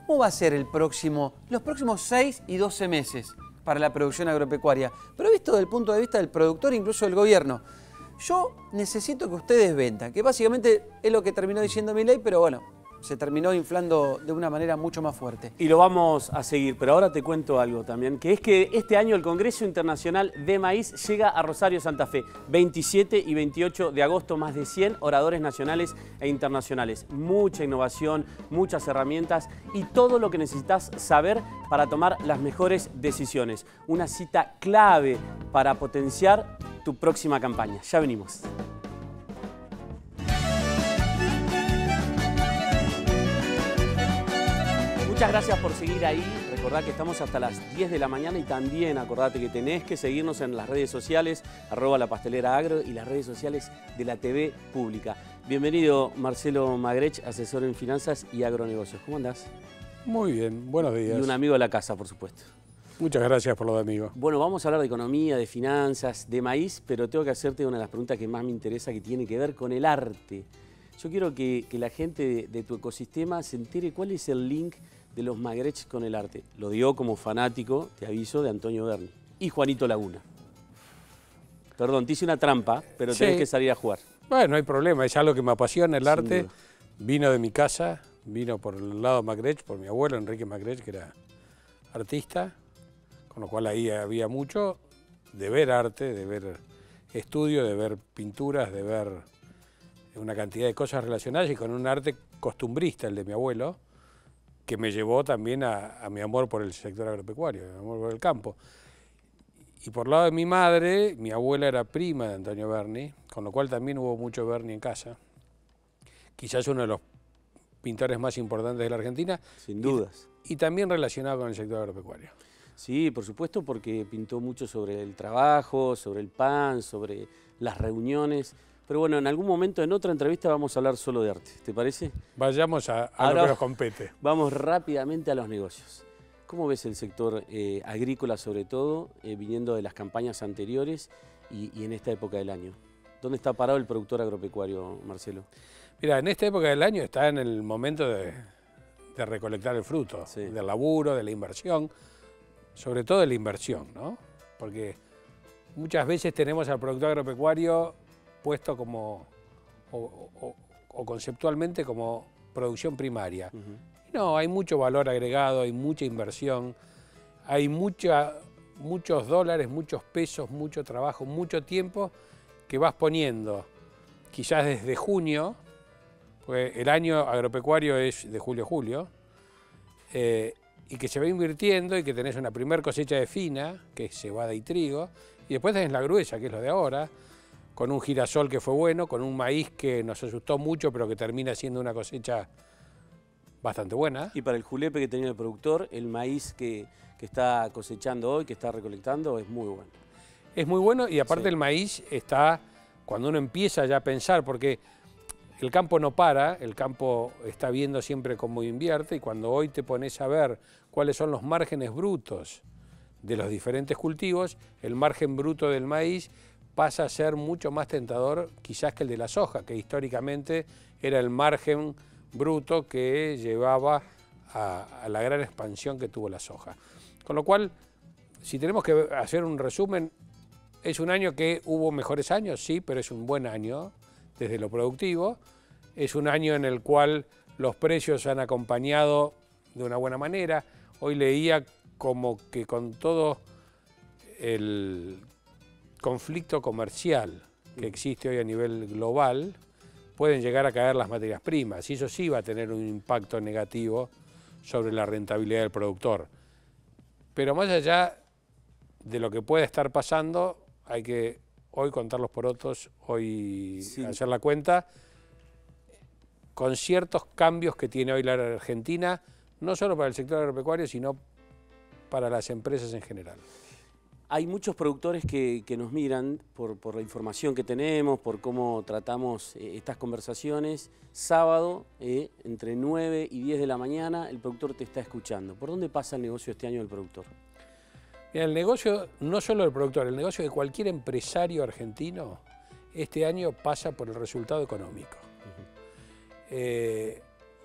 ¿cómo va a ser los próximos 6 y 12 meses para la producción agropecuaria? Pero visto desde el punto de vista del productor, incluso del gobierno. Yo necesito que ustedes vendan, que básicamente es lo que terminó diciendo Milei, pero bueno, se terminó inflando de una manera mucho más fuerte. Y lo vamos a seguir, pero ahora te cuento algo también, que es que este año el Congreso Internacional de Maíz llega a Rosario, Santa Fe, 27 y 28 de agosto, más de 100 oradores nacionales e internacionales. Mucha innovación, muchas herramientas y todo lo que necesitas saber para tomar las mejores decisiones. Una cita clave para potenciar tu próxima campaña. Ya venimos. Muchas gracias por seguir ahí. Recordá que estamos hasta las 10 de la mañana y también acordate que tenés que seguirnos en las redes sociales, @lapasteleraagro y las redes sociales de la TV Pública. Bienvenido Marcelo Magrech, asesor en finanzas y agronegocios. ¿Cómo andás? Muy bien, buenos días. Y un amigo de la casa, por supuesto. Muchas gracias por lo de amigo. Bueno, vamos a hablar de economía, de finanzas, de maíz, pero tengo que hacerte una de las preguntas que más me interesa, que tiene que ver con el arte. Yo quiero que la gente de tu ecosistema se entere cuál es el link de los Magrech con el arte. Lo digo como fanático, te aviso, de Antonio Berni y Juanito Laguna. Perdón, te hice una trampa, pero Sí. tenés que salir a jugar. Bueno, no hay problema, es algo que me apasiona el Sin arte. duda. Vino de mi casa, vino por el lado Magrech, por mi abuelo Enrique Magrech, que era artista, con lo cual ahí había mucho de ver arte, de ver estudio, de ver pinturas, de ver una cantidad de cosas relacionadas y con un arte costumbrista, el de mi abuelo, que me llevó también a mi amor por el sector agropecuario, mi amor por el campo. Y por el lado de mi madre, mi abuela era prima de Antonio Berni, con lo cual también hubo mucho Berni en casa. Quizás uno de los pintores más importantes de la Argentina. Sin dudas. Y también relacionado con el sector agropecuario. Sí, por supuesto, porque pintó mucho sobre el trabajo, sobre el pan, sobre las reuniones. Pero bueno, en algún momento, en otra entrevista, vamos a hablar solo de arte. ¿Te parece? Vayamos a Ahora lo que nos compete. Vamos rápidamente a los negocios. ¿Cómo ves el sector agrícola, sobre todo, viniendo de las campañas anteriores y en esta época del año? ¿Dónde está parado el productor agropecuario, Marcelo? Mira, en esta época del año está en el momento de recolectar el fruto, Sí. del laburo, de la inversión, sobre todo de la inversión, ¿no? Porque muchas veces tenemos al productor agropecuario puesto como, o conceptualmente como producción primaria. No, hay mucho valor agregado, hay mucha inversión, hay muchos dólares, muchos pesos, mucho trabajo, mucho tiempo que vas poniendo, quizás desde junio, pues el año agropecuario es de julio a julio, y que se va invirtiendo y que tenés una primer cosecha de fina, que es cebada y trigo, y después tenés la gruesa, que es lo de ahora, con un girasol que fue bueno, con un maíz que nos asustó mucho, pero que termina siendo una cosecha bastante buena. Y para el julepe que tenía el productor, el maíz que está cosechando hoy, que está recolectando, es muy bueno. Es muy bueno y aparte Sí. el maíz está, cuando uno empieza ya a pensar, porque el campo no para, el campo está viendo siempre cómo invierte y cuando hoy te pones a ver cuáles son los márgenes brutos de los diferentes cultivos, el margen bruto del maíz pasa a ser mucho más tentador quizás que el de la soja, que históricamente era el margen bruto que llevaba a la gran expansión que tuvo la soja. Con lo cual, si tenemos que hacer un resumen, es un año que hubo mejores años, sí, pero es un buen año desde lo productivo. Es un año en el cual los precios han acompañado de una buena manera. Hoy leía como que con todo el conflicto comercial que existe hoy a nivel global, pueden llegar a caer las materias primas y eso sí va a tener un impacto negativo sobre la rentabilidad del productor. Pero más allá de lo que pueda estar pasando, hay que hoy contar los porotos, hoy Sí. hacer la cuenta, con ciertos cambios que tiene hoy la Argentina, no solo para el sector agropecuario, sino para las empresas en general. Hay muchos productores que nos miran por la información que tenemos, por cómo tratamos estas conversaciones. Sábado, entre 9 y 10 de la mañana, el productor te está escuchando. ¿Por dónde pasa el negocio este año del productor? Mira, el negocio, no solo del productor, el negocio de cualquier empresario argentino, este año pasa por el resultado económico.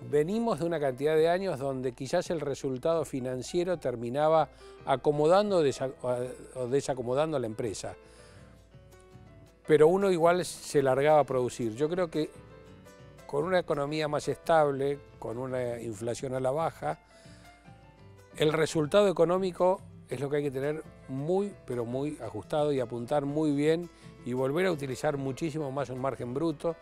Venimos de una cantidad de años donde quizás el resultado financiero terminaba acomodando o desacomodando a la empresa. Pero uno igual se largaba a producir. Yo creo que con una economía más estable, con una inflación a la baja, el resultado económico es lo que hay que tener muy, pero muy ajustado y apuntar muy bien y volver a utilizar muchísimo más un margen bruto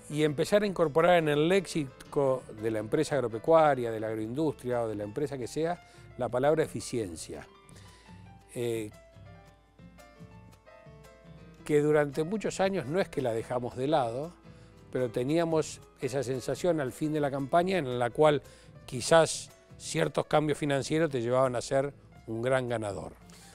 y empezar a incorporar en el léxico de la empresa agropecuaria, de la agroindustria o de la empresa que sea, la palabra eficiencia. Que durante muchos años no es que la dejamos de lado, pero teníamos esa sensación al fin de la campaña en la cual quizás ciertos cambios financieros te llevaban a ser un gran ganador.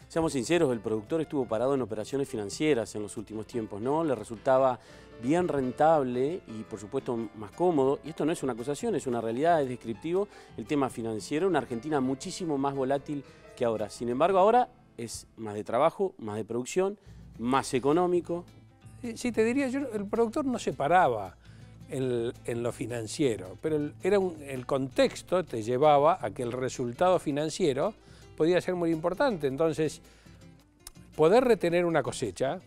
Seamos sinceros, el productor estuvo parado en operaciones financieras en los últimos tiempos, ¿no? Le resultaba bien rentable y por supuesto más cómodo, y esto no es una acusación, es una realidad, es descriptivo, el tema financiero, una Argentina muchísimo más volátil que ahora. Sin embargo, ahora es más de trabajo, más de producción, más económico. Sí, te diría, el productor no se paraba en lo financiero, pero el contexto te llevaba a que el resultado financiero podía ser muy importante. Entonces, poder retener una cosecha,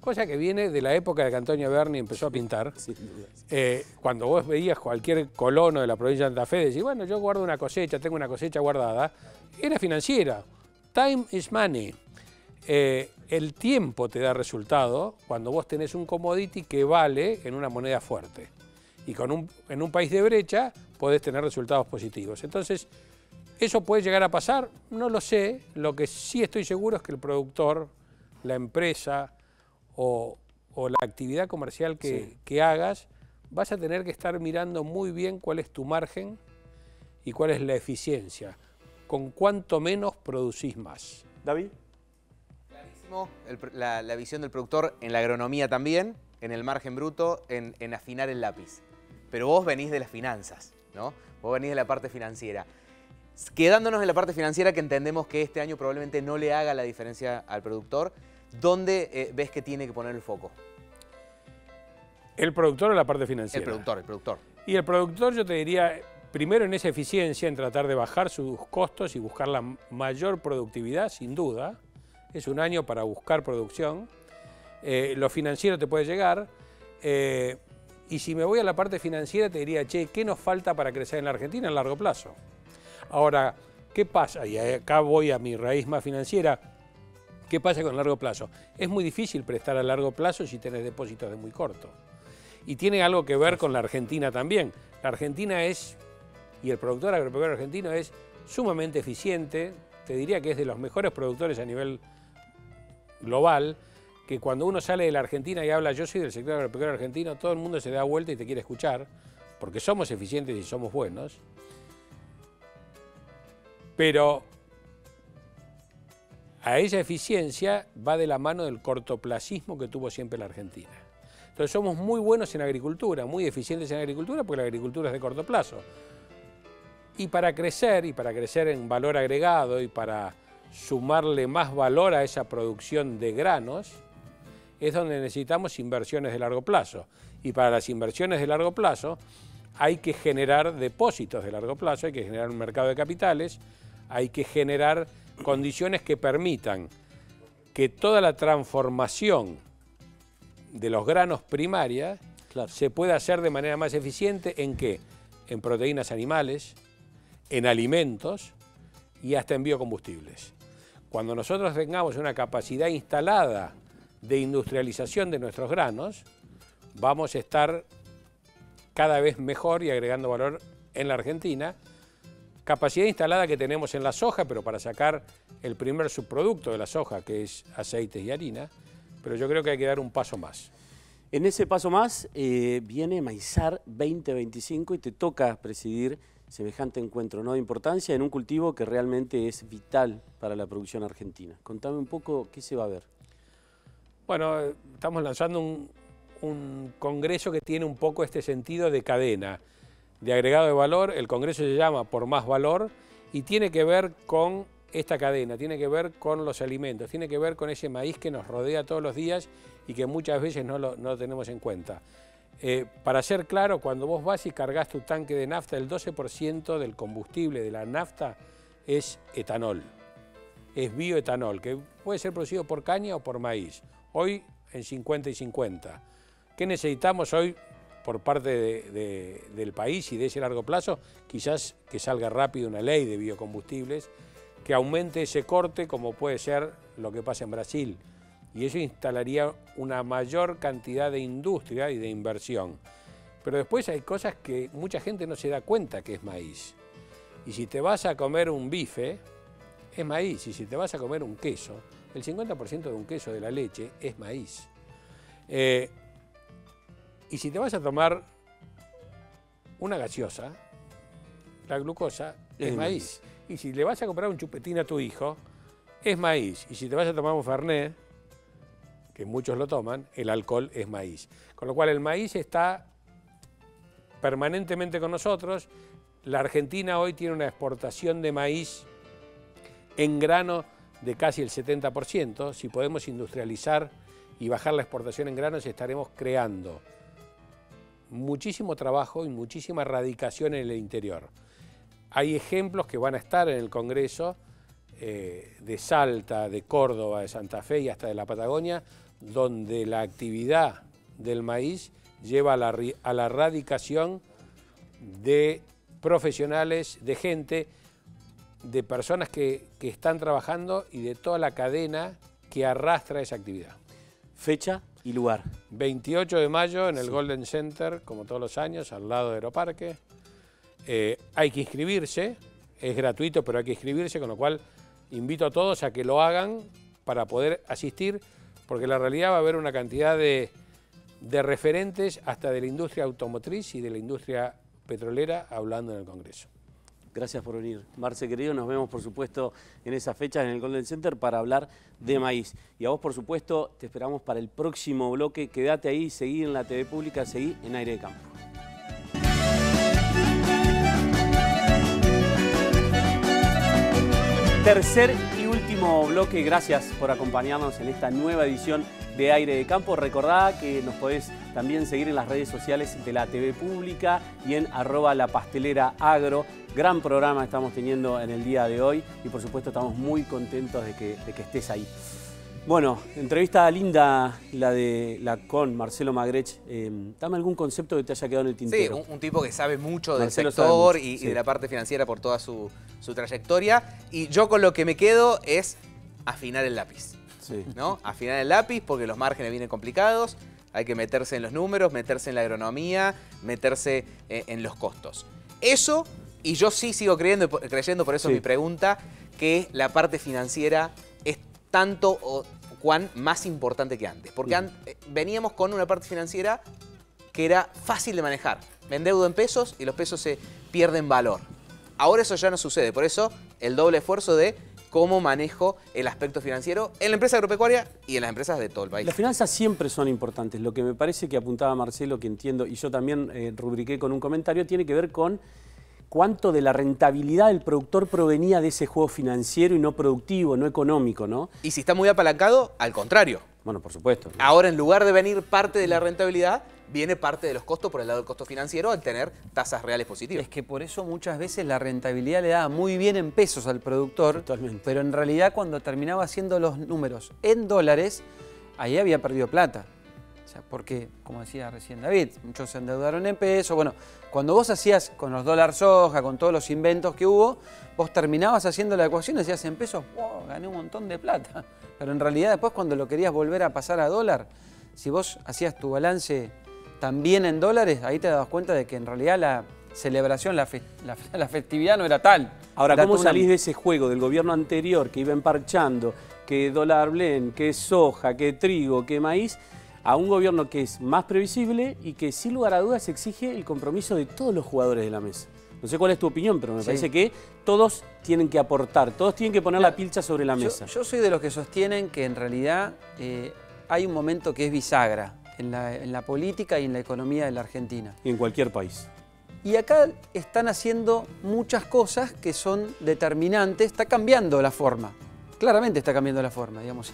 cosa que viene de la época de que Antonio Berni empezó a pintar, cuando vos veías cualquier colono de la provincia de Santa Fe, decís, bueno, yo guardo una cosecha, tengo una cosecha guardada, era financiera. Time is money. El tiempo te da resultado cuando vos tenés un commodity que vale en una moneda fuerte. Y en un país de brecha podés tener resultados positivos. Entonces, ¿eso puede llegar a pasar? No lo sé. Lo que sí estoy seguro es que el productor, la empresa o la actividad comercial que hagas, vas a tener que estar mirando muy bien cuál es tu margen y cuál es la eficiencia. Con cuánto menos producís más. David. Clarísimo la visión del productor en la agronomía también, en el margen bruto, en afinar el lápiz. Pero vos venís de las finanzas, ¿no? Vos venís de la parte financiera. Quedándonos en la parte financiera, que entendemos que este año probablemente no le haga la diferencia al productor, ¿dónde ves que tiene que poner el foco? ¿El productor o la parte financiera? El productor. Y el productor, yo te diría, primero en esa eficiencia, en tratar de bajar sus costos y buscar la mayor productividad, sin duda. Es un año para buscar producción. Lo financiero te puede llegar. Y si me voy a la parte financiera, te diría, che, ¿qué nos falta para crecer en la Argentina a largo plazo? Ahora, ¿qué pasa? Y acá voy a mi raíz más financiera. ¿Qué pasa con el largo plazo? Es muy difícil prestar a largo plazo si tenés depósitos de muy corto. Y tiene algo que ver con la Argentina también. La Argentina es, y el productor agropecuario argentino es sumamente eficiente. Te diría que es de los mejores productores a nivel global, que cuando uno sale de la Argentina y habla, yo soy del sector agropecuario argentino, todo el mundo se da vuelta y te quiere escuchar, porque somos eficientes y somos buenos. Pero a esa eficiencia va de la mano del cortoplacismo que tuvo siempre la Argentina. Entonces somos muy buenos en agricultura, muy eficientes en agricultura, porque la agricultura es de corto plazo. Y para crecer en valor agregado y para sumarle más valor a esa producción de granos, es donde necesitamos inversiones de largo plazo. Y para las inversiones de largo plazo hay que generar depósitos de largo plazo, hay que generar un mercado de capitales, hay que generar condiciones que permitan que toda la transformación de los granos primarias se pueda hacer de manera más eficiente. ¿En qué? En proteínas animales, en alimentos y hasta en biocombustibles. Cuando nosotros tengamos una capacidad instalada de industrialización de nuestros granos, vamos a estar cada vez mejor y agregando valor en la Argentina. Capacidad instalada que tenemos en la soja, pero para sacar el primer subproducto de la soja, que es aceites y harina, pero yo creo que hay que dar un paso más. En ese paso más viene Maizar 2025 y te toca presidir semejante encuentro, ¿no?, de importancia en un cultivo que realmente es vital para la producción argentina. Contame un poco qué se va a ver. Bueno, estamos lanzando un congreso que tiene un poco este sentido de cadena, de agregado de valor. El congreso se llama Por Más Valor y tiene que ver con esta cadena, tiene que ver con los alimentos, tiene que ver con ese maíz que nos rodea todos los días y que muchas veces no lo tenemos en cuenta. Para ser claro, cuando vos vas y cargas tu tanque de nafta, el 12% del combustible de la nafta es etanol, es bioetanol, que puede ser producido por caña o por maíz. Hoy en 50 y 50. ¿Qué necesitamos hoy por parte del país y de ese largo plazo? Quizás que salga rápido una ley de biocombustibles, que aumente ese corte, como puede ser lo que pasa en Brasil. Y eso instalaría una mayor cantidad de industria y de inversión. Pero después hay cosas que mucha gente no se da cuenta que es maíz. Y si te vas a comer un bife, es maíz. Y si te vas a comer un queso, el 50% de un queso de la leche es maíz. Y si te vas a tomar una gaseosa, la glucosa es maíz. Y si le vas a comprar un chupetín a tu hijo, es maíz. Y si te vas a tomar un Fernet, que muchos lo toman, el alcohol es maíz. Con lo cual el maíz está permanentemente con nosotros. La Argentina hoy tiene una exportación de maíz en grano de casi el 70%. Si podemos industrializar y bajar la exportación en granos, estaremos creando muchísimo trabajo y muchísima radicación en el interior. Hay ejemplos que van a estar en el Congreso de Salta, de Córdoba, de Santa Fe y hasta de la Patagonia, donde la actividad del maíz lleva a la radicación de profesionales, de gente, de personas que están trabajando y de toda la cadena que arrastra esa actividad. Fecha y lugar. 28 de mayo en el Golden Center, como todos los años, al lado de Aeroparque. Hay que inscribirse, es gratuito, pero hay que inscribirse, con lo cual invito a todos a que lo hagan para poder asistir, porque en la realidad va a haber una cantidad de referentes hasta de la industria automotriz y de la industria petrolera hablando en el Congreso. Gracias por venir. Marce, querido, nos vemos, por supuesto, en esas fechas en el Golden Center para hablar de maíz. Y a vos, por supuesto, te esperamos para el próximo bloque. Quédate ahí, seguí en la TV Pública, seguí en Aire de Campo. Tercer y último bloque, gracias por acompañarnos en esta nueva edición de Aire de Campo. Recordá que nos podés también seguir en las redes sociales de la TV Pública y en @lapasteleraagro. Gran programa estamos teniendo en el día de hoy y por supuesto estamos muy contentos de que estés ahí. Bueno, entrevista linda con Marcelo Magrech. Dame algún concepto que te haya quedado en el tintero. Sí, un tipo que sabe mucho del Marcelo sector sabe mucho, y sí, de la parte financiera por toda su trayectoria. Y yo con lo que me quedo es afinar el lápiz. Sí. ¿No? Afinar el lápiz porque los márgenes vienen complicados. Hay que meterse en los números, meterse en la agronomía, meterse en los costos. Eso, y yo sí sigo creyendo, por eso Sí. mi pregunta, que la parte financiera es tanto o cuán más importante que antes. Porque veníamos con una parte financiera que era fácil de manejar. Me endeudo en pesos y los pesos se pierden valor. Ahora eso ya no sucede, por eso el doble esfuerzo de cómo manejo el aspecto financiero en la empresa agropecuaria y en las empresas de todo el país. Las finanzas siempre son importantes. Lo que me parece que apuntaba Marcelo, que entiendo, y yo también rubriqué con un comentario, tiene que ver con cuánto de la rentabilidad del productor provenía de ese juego financiero y no productivo, no económico, ¿no? Y si está muy apalancado, al contrario. Bueno, por supuesto. Ahora, en lugar de venir parte de la rentabilidad, viene parte de los costos por el lado del costo financiero al tener tasas reales positivas. Es que por eso muchas veces la rentabilidad le daba muy bien en pesos al productor, Totalmente. pero en realidad cuando terminaba haciendo los números en dólares, ahí había perdido plata. O sea, porque, como decía recién David, muchos se endeudaron en pesos. Bueno, cuando vos hacías con los dólares soja, con todos los inventos que hubo, vos terminabas haciendo la ecuación y decías en pesos, wow, gané un montón de plata. Pero en realidad después cuando lo querías volver a pasar a dólar, si vos hacías tu balance también en dólares, ahí te dabas cuenta de que en realidad la celebración, la festividad no era tal. Ahora, Era ¿cómo toda una- salís de ese juego del gobierno anterior que iba emparchando, que dólar blend, que soja, que trigo, que maíz, a un gobierno que es más previsible y que sin lugar a dudas exige el compromiso de todos los jugadores de la mesa? No sé cuál es tu opinión, pero me Sí. parece que todos tienen que aportar, todos tienen que poner la pilcha sobre la mesa. Yo soy de los que sostienen que en realidad hay un momento que es bisagra en la política y en la economía de la Argentina. Y en cualquier país. Y acá están haciendo muchas cosas que son determinantes. Está cambiando la forma. Claramente está cambiando la forma, digamos.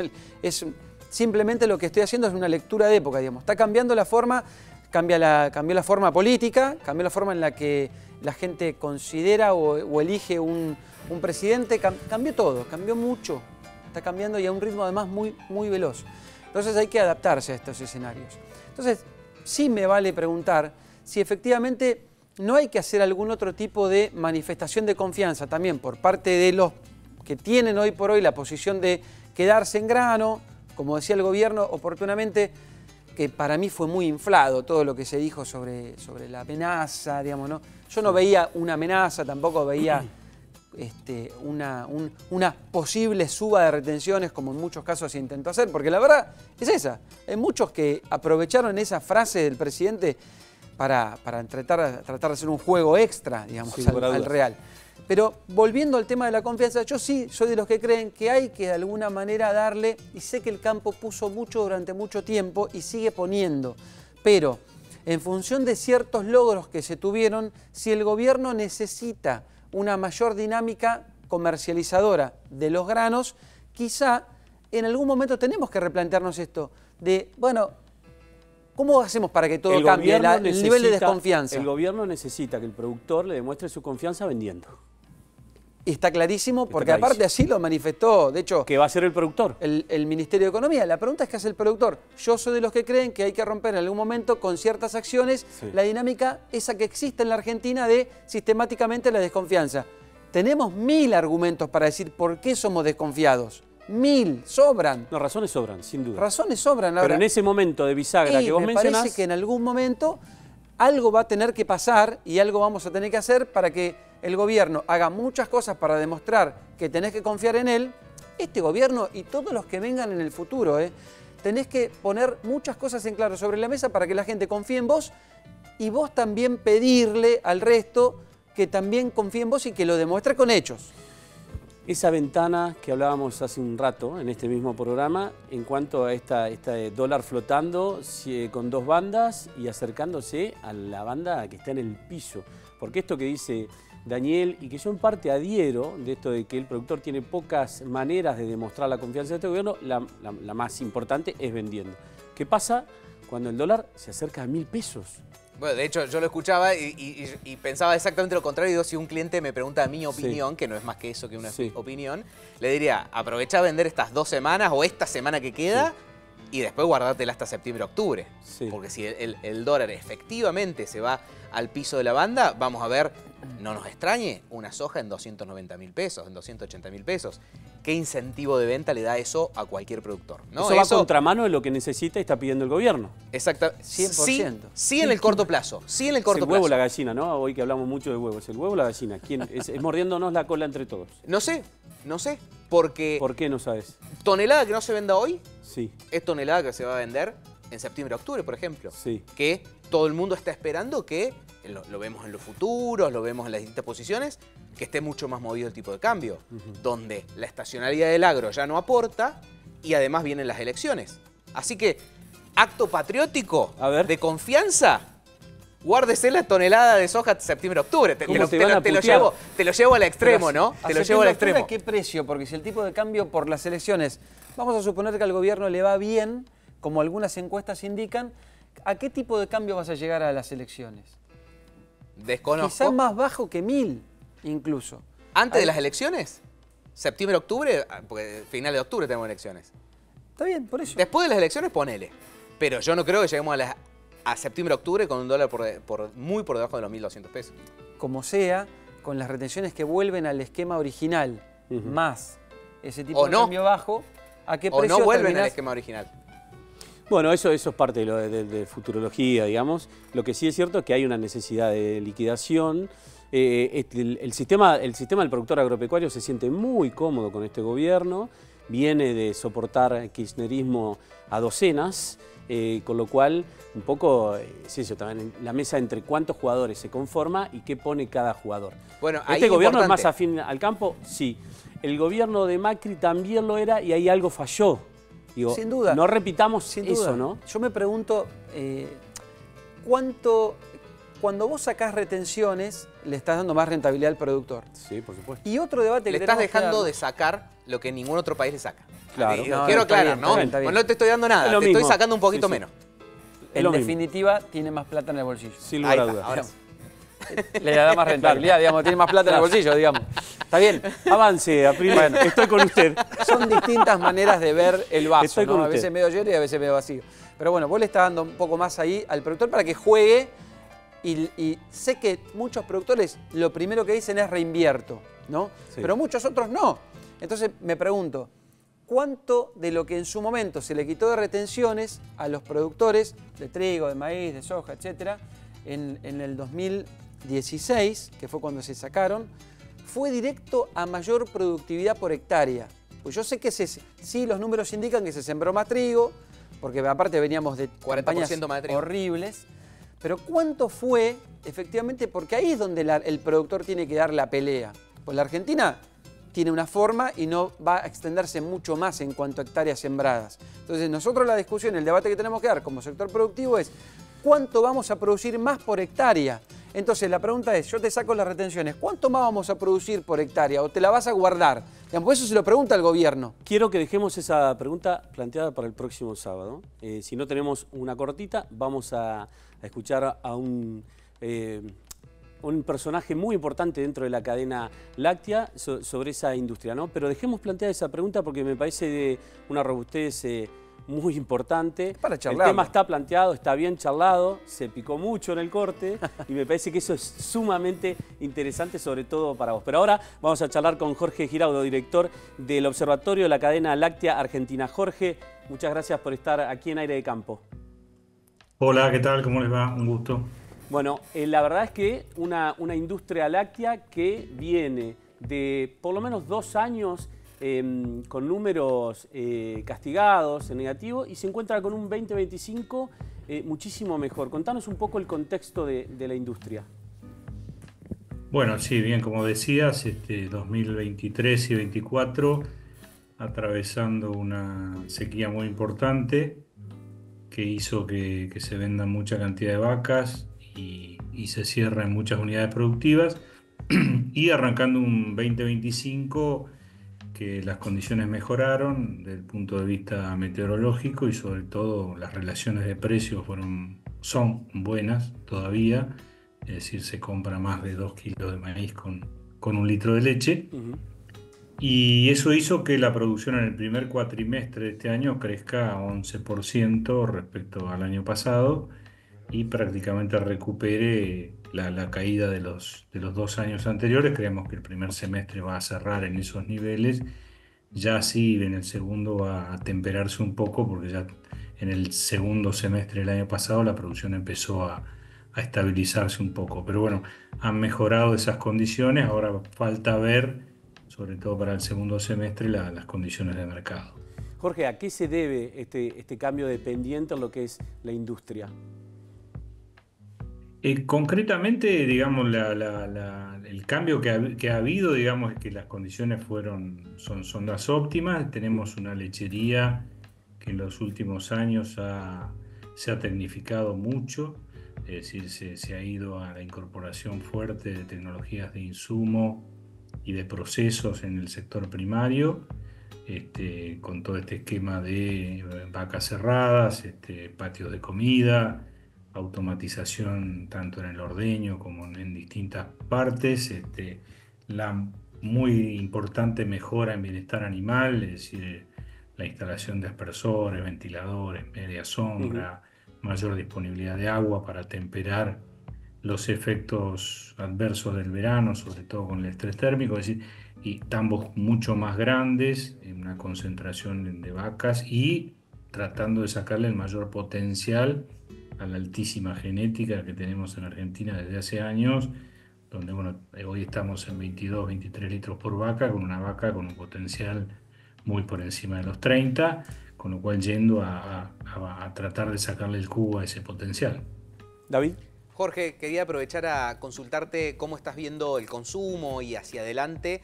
Simplemente lo que estoy haciendo es una lectura de época, digamos. Está cambiando la forma, cambió la forma política, cambió la forma en la que la gente considera o elige un presidente. Cambió todo, cambió mucho. Está cambiando y a un ritmo además muy, muy veloz. Entonces hay que adaptarse a estos escenarios. Entonces sí me vale preguntar si efectivamente no hay que hacer algún otro tipo de manifestación de confianza también por parte de los que tienen hoy por hoy la posición de quedarse en grano, como decía el gobierno oportunamente, que para mí fue muy inflado todo lo que se dijo sobre la amenaza, digamos, ¿no? Yo no veía una amenaza, tampoco veía una posible suba de retenciones como en muchos casos se intentó hacer, porque la verdad es esa. Hay muchos que aprovecharon esa frase del presidente para tratar de hacer un juego extra, digamos, sí, al real. Pero volviendo al tema de la confianza, yo sí soy de los que creen que hay que de alguna manera darle, y sé que el campo puso mucho durante mucho tiempo y sigue poniendo, pero en función de ciertos logros que se tuvieron, si el gobierno necesita una mayor dinámica comercializadora de los granos, quizá en algún momento tenemos que replantearnos esto de, bueno, ¿cómo hacemos para que todo cambie, el nivel de desconfianza? El gobierno necesita que el productor le demuestre su confianza vendiendo. Está clarísimo, porque aparte así lo manifestó, de hecho... ¿Qué va a hacer el productor? El Ministerio de Economía. La pregunta es qué hace el productor. Yo soy de los que creen que hay que romper en algún momento con ciertas acciones la dinámica esa que existe en la Argentina de sistemáticamente la desconfianza. Tenemos 1000 argumentos para decir por qué somos desconfiados. 1000, sobran. No, razones sobran, sin duda. Razones sobran. Pero en ese momento de bisagra que vos mencionás... Me parece que en algún momento algo va a tener que pasar y algo vamos a tener que hacer para que el gobierno haga muchas cosas para demostrar que tenés que confiar en él. Este gobierno y todos los que vengan en el futuro, tenés que poner muchas cosas en claro sobre la mesa para que la gente confíe en vos y vos también pedirle al resto que también confíe en vos y que lo demuestre con hechos. Esa ventana que hablábamos hace un rato en este mismo programa en cuanto a este dólar flotando con dos bandas y acercándose a la banda que está en el piso. Porque esto que dice Daniel, y que yo en parte adhiero de esto de que el productor tiene pocas maneras de demostrar la confianza de este gobierno, la más importante es vendiendo. ¿Qué pasa cuando el dólar se acerca a 1000 pesos? Bueno, de hecho, yo lo escuchaba y pensaba exactamente lo contrario. Digo, si un cliente me pregunta mi opinión, que no es más que eso que una opinión, le diría, aprovecha a vender estas 2 semanas o esta semana que queda y después guardártela hasta septiembre-octubre. Porque si el dólar efectivamente se va al piso de la banda, vamos a ver, no nos extrañe, una soja en 290.000 pesos, en 280.000 pesos. ¿Qué incentivo de venta le da eso a cualquier productor? ¿No? Eso va a contramano de lo que necesita y está pidiendo el gobierno. Exacto. 100%. Sí en el corto plazo. Sí en el corto plazo. El huevo o la gallina, ¿no? Hoy que hablamos mucho de huevos. ¿El huevo o la gallina? ¿Quién es mordiéndonos la cola entre todos? No sé. Porque... ¿Por qué no sabes? ¿Tonelada que no se venda hoy? Sí. Es tonelada que se va a vender en septiembre-octubre, por ejemplo. Sí. Que todo el mundo está esperando que, lo vemos en los futuros, lo vemos en las distintas posiciones, que esté mucho más movido el tipo de cambio, donde la estacionalidad del agro ya no aporta y además vienen las elecciones. Así que, acto patriótico de confianza, guárdese la tonelada de soja septiembre-octubre. Te lo llevo al extremo, ¿no? Te lo llevo al extremo. ¿A qué precio? Porque si el tipo de cambio por las elecciones, vamos a suponer que al gobierno le va bien, como algunas encuestas indican, ¿a qué tipo de cambio vas a llegar a las elecciones? Desconozco. Quizás más bajo que 1000, incluso. ¿Antes de las elecciones? ¿Septiembre-octubre? Porque final de octubre tenemos elecciones. Está bien, por eso. Después de las elecciones, ponele. Pero yo no creo que lleguemos a septiembre-octubre con un dólar muy por debajo de los 1.200 pesos. Como sea, con las retenciones que vuelven al esquema original, más ese tipo de cambio bajo, ¿a qué precio o no vuelven terminás? al esquema original? Bueno, eso es parte de futurología, digamos. Lo que sí es cierto es que hay una necesidad de liquidación. El sistema del productor agropecuario se siente muy cómodo con este gobierno. Viene de soportar kirchnerismo a docenas, con lo cual un poco es eso también, la mesa entre cuántos jugadores se conforma y qué pone cada jugador. Bueno, ¿Este gobierno es más afín al campo? Sí. El gobierno de Macri también lo era y ahí algo falló. Digo, sin duda. No repitamos sin eso, duda. ¿no? Yo me pregunto, ¿cuánto cuando vos sacás retenciones, le estás dando más rentabilidad al productor. Sí, por supuesto. Y otro debate que Le estás tenemos que dejando darnos- de sacar lo que ningún otro país le saca. Claro. No, Quiero está aclarar, bien, ¿no? está bien, está bien. No te estoy dando nada, Es lo te estoy mismo. sacando un poquito Sí, sí. menos. En lo mismo. definitiva, tiene más plata en el bolsillo. Sin Ahí lugar a está, dudas. ahora sí. Le da más rentabilidad, digamos, tiene más plata en el bolsillo, digamos. Está bien. Avance, April. Bueno, estoy con usted. Son distintas maneras de ver el vaso, Estoy ¿no? con A usted. veces medio lleno y a veces medio vacío. Pero bueno, vos le estás dando un poco más ahí al productor para que juegue y sé que muchos productores lo primero que dicen es reinvierto, ¿no? Sí. Pero muchos otros no. Entonces me pregunto, ¿cuánto de lo que en su momento se le quitó de retenciones a los productores de trigo, de maíz, de soja, etcétera, en el 2016, que fue cuando se sacaron, fue directo a mayor productividad por hectárea? Pues yo sé que sí, los números indican que se sembró más trigo, porque aparte veníamos de 40% campañas más de trigo. horribles, pero ¿cuánto fue efectivamente? Porque ahí es donde el productor tiene que dar la pelea. Pues la Argentina tiene una forma y no va a extenderse mucho más en cuanto a hectáreas sembradas. Entonces nosotros la discusión, el debate que tenemos que dar como sector productivo es ¿cuánto vamos a producir más por hectárea? Entonces la pregunta es, yo te saco las retenciones, ¿cuánto más vamos a producir por hectárea? ¿O te la vas a guardar? Digamos, eso se lo pregunta el gobierno. Quiero que dejemos esa pregunta planteada para el próximo sábado. Si no tenemos una cortita, vamos a escuchar a un personaje muy importante dentro de la cadena láctea sobre esa industria, ¿no? Pero dejemos planteada esa pregunta porque me parece de una robustez muy importante. Para El charlarlo. tema está planteado, está bien charlado, se picó mucho en el corte y me parece que eso es sumamente interesante, sobre todo para vos. Pero ahora vamos a charlar con Jorge Giraudo, director del Observatorio de la Cadena Láctea Argentina. Jorge, muchas gracias por estar aquí en Aire de Campo. Hola, ¿qué tal? ¿Cómo les va? Un gusto. Bueno, la verdad es que una industria láctea que viene de por lo menos 2 años con números castigados, en negativo, y se encuentra con un 2025 muchísimo mejor. Contanos un poco el contexto de la industria. Bueno, sí, bien, como decías, 2023 y 2024 atravesando una sequía muy importante que hizo que se vendan mucha cantidad de vacas y se cierren muchas unidades productivas y arrancando un 2025 que las condiciones mejoraron desde el punto de vista meteorológico y sobre todo las relaciones de precios son buenas todavía, es decir, se compra más de 2 kilos de maíz con 1 litro de leche. Y eso hizo que la producción en el primer cuatrimestre de este año crezca 11% respecto al año pasado y prácticamente recupere la caída de los 2 años anteriores. Creemos que el primer semestre va a cerrar en esos niveles, ya sí en el segundo va a temperarse un poco porque ya en el segundo semestre del año pasado la producción empezó a estabilizarse un poco. Pero bueno, han mejorado esas condiciones, ahora falta ver, sobre todo para el segundo semestre, las condiciones de mercado. Jorge, ¿a qué se debe este cambio de pendiente en lo que es la industria? Concretamente, digamos, el cambio que ha habido, digamos, es que las condiciones son las óptimas. Tenemos una lechería que en los últimos años se ha tecnificado mucho, es decir, se ha ido a la incorporación fuerte de tecnologías de insumo y de procesos en el sector primario, con todo este esquema de vacas cerradas, patios de comida, automatización tanto en el ordeño como en distintas partes, la muy importante mejora en bienestar animal, es decir, la instalación de aspersores, ventiladores, media sombra, mayor disponibilidad de agua para temperar los efectos adversos del verano, sobre todo con el estrés térmico, es decir, y tambos mucho más grandes, en una concentración de vacas y tratando de sacarle el mayor potencial a la altísima genética que tenemos en Argentina desde hace años, donde bueno, hoy estamos en 22, 23 litros por vaca, con una vaca con un potencial muy por encima de los 30, con lo cual yendo a tratar de sacarle el jugo a ese potencial. David. Jorge, quería aprovechar a consultarte cómo estás viendo el consumo y hacia adelante,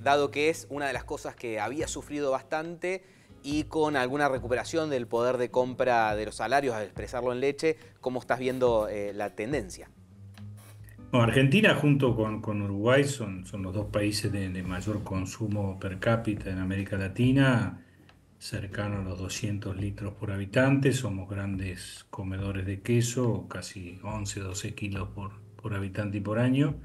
dado que es una de las cosas que había sufrido bastante y con alguna recuperación del poder de compra de los salarios al expresarlo en leche, ¿cómo estás viendo la tendencia? No, Argentina junto con Uruguay son los dos países de mayor consumo per cápita en América Latina, cercano a los 200 litros por habitante. Somos grandes comedores de queso, casi 11, 12 kilos por habitante y por año.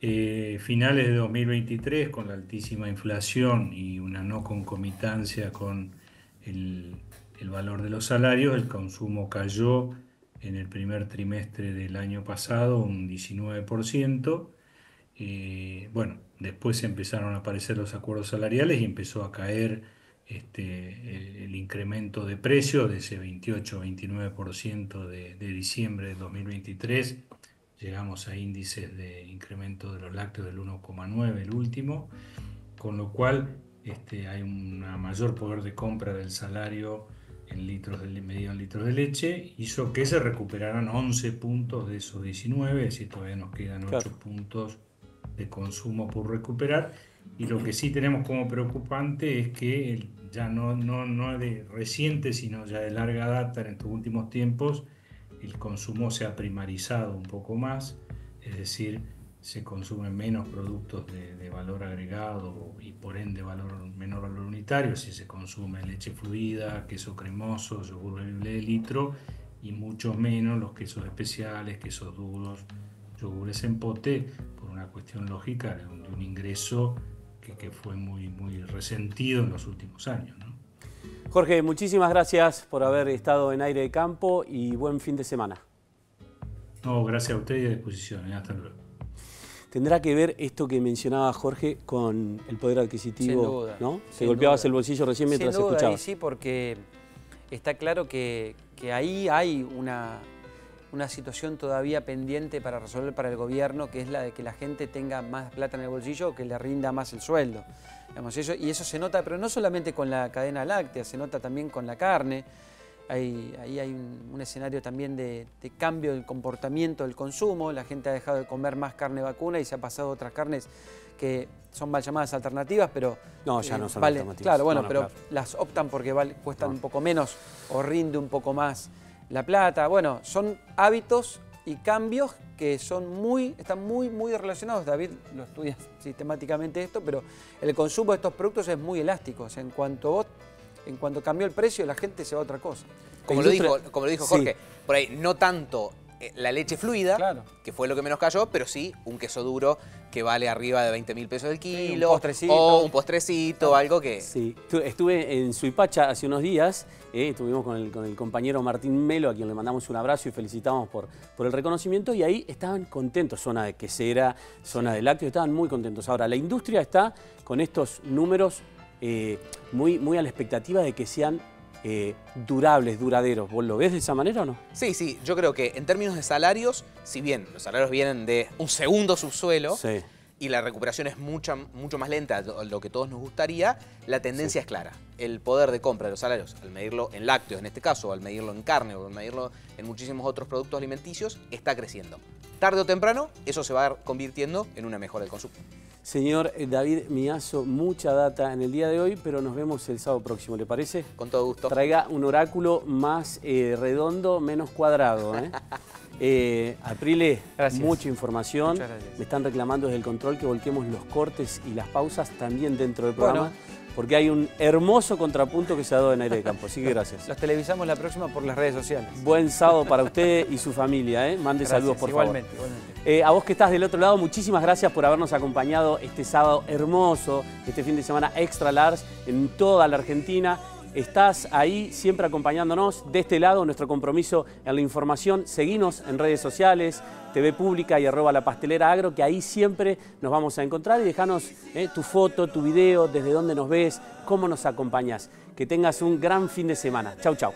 Finales de 2023, con la altísima inflación y una no concomitancia con el valor de los salarios, el consumo cayó en el primer trimestre del año pasado un 19%. Bueno, después empezaron a aparecer los acuerdos salariales y empezó a caer el incremento de precios de ese 28-29% de diciembre de 2023. Llegamos a índices de incremento de los lácteos del 1,9, el último, con lo cual hay un mayor poder de compra del salario medido en litros de leche, hizo que se recuperaran 11 puntos de esos 19, es decir, todavía nos quedan 8 puntos de consumo por recuperar. Y lo que sí tenemos como preocupante es que ya no de reciente, sino ya de larga data, en estos últimos tiempos, el consumo se ha primarizado un poco más, es decir, se consumen menos productos de valor agregado y por ende menor valor unitario, si se consume leche fluida, queso cremoso, yogur bebible de litro, y mucho menos los quesos especiales, quesos duros, yogures en pote, por una cuestión lógica de un ingreso que fue muy resentido en los últimos años, ¿no? Jorge, muchísimas gracias por haber estado en Aire de Campo y buen fin de semana. No, gracias a usted y a disposición. Hasta luego. ¿Tendrá que ver esto que mencionaba Jorge con el poder adquisitivo? Sin duda, ¿no? Te golpeabas el bolsillo recién mientras escuchabas. Sí, porque está claro que ahí hay una situación todavía pendiente para resolver para el gobierno, que es la de que la gente tenga más plata en el bolsillo o que le rinda más el sueldo. Digamos, eso se nota, pero no solamente con la cadena láctea, se nota también con la carne. Ahí hay un escenario también de cambio del comportamiento del consumo. La gente ha dejado de comer más carne vacuna y se ha pasado a otras carnes que son mal llamadas alternativas, pero... No, ya no son alternativas. Claro, bueno, no, pero claro, las optan porque cuestan un poco menos o rinde un poco más la plata. Bueno, son hábitos y cambios que están muy relacionados. David lo estudia sistemáticamente esto, pero el consumo de estos productos es muy elástico. O sea, en cuanto cambió el precio, la gente se va a otra cosa. Como lo dijo Jorge, sí. Por ahí no tanto la leche fluida, claro, que fue lo que menos cayó, pero sí un queso duro que vale arriba de 20.000 pesos el kilo, sí, un postrecito, algo que... Sí, estuve en Suipacha hace unos días, estuvimos con el compañero Martín Melo, a quien le mandamos un abrazo y felicitamos por el reconocimiento, y ahí estaban contentos, zona de quesera, zona de lácteos, estaban muy contentos. Ahora, la industria está con estos números muy a la expectativa de que sean durables, duraderos. ¿Vos lo ves de esa manera o no? Sí, yo creo que en términos de salarios, si bien los salarios vienen de un segundo subsuelo, sí, y la recuperación es mucho más lenta de lo que todos nos gustaría, la tendencia, sí, es clara. El poder de compra de los salarios, al medirlo en lácteos en este caso, o al medirlo en carne, o al medirlo en muchísimos otros productos alimenticios, está creciendo. Tarde o temprano, eso se va convirtiendo en una mejora del consumo. Señor David Miazo, mucha data en el día de hoy, pero nos vemos el sábado próximo, ¿le parece? Con todo gusto. Traiga un oráculo más redondo, menos cuadrado. Aprile, mucha información. Muchas gracias. Me están reclamando desde el control que volquemos los cortes y las pausas también dentro del programa, porque hay un hermoso contrapunto que se ha dado en Aire de Campo. Así que gracias. Los televisamos la próxima por las redes sociales. Buen sábado para usted y su familia. Mande gracias, saludos, por favor. Igualmente. A vos que estás del otro lado, muchísimas gracias por habernos acompañado este sábado hermoso, este fin de semana extra large en toda la Argentina. Estás ahí siempre acompañándonos. De este lado, nuestro compromiso en la información. Seguinos en redes sociales, TV Pública y @lapasteleraagro, que ahí siempre nos vamos a encontrar. Y dejanos tu foto, tu video, desde dónde nos ves, cómo nos acompañás. Que tengas un gran fin de semana. Chau, chau.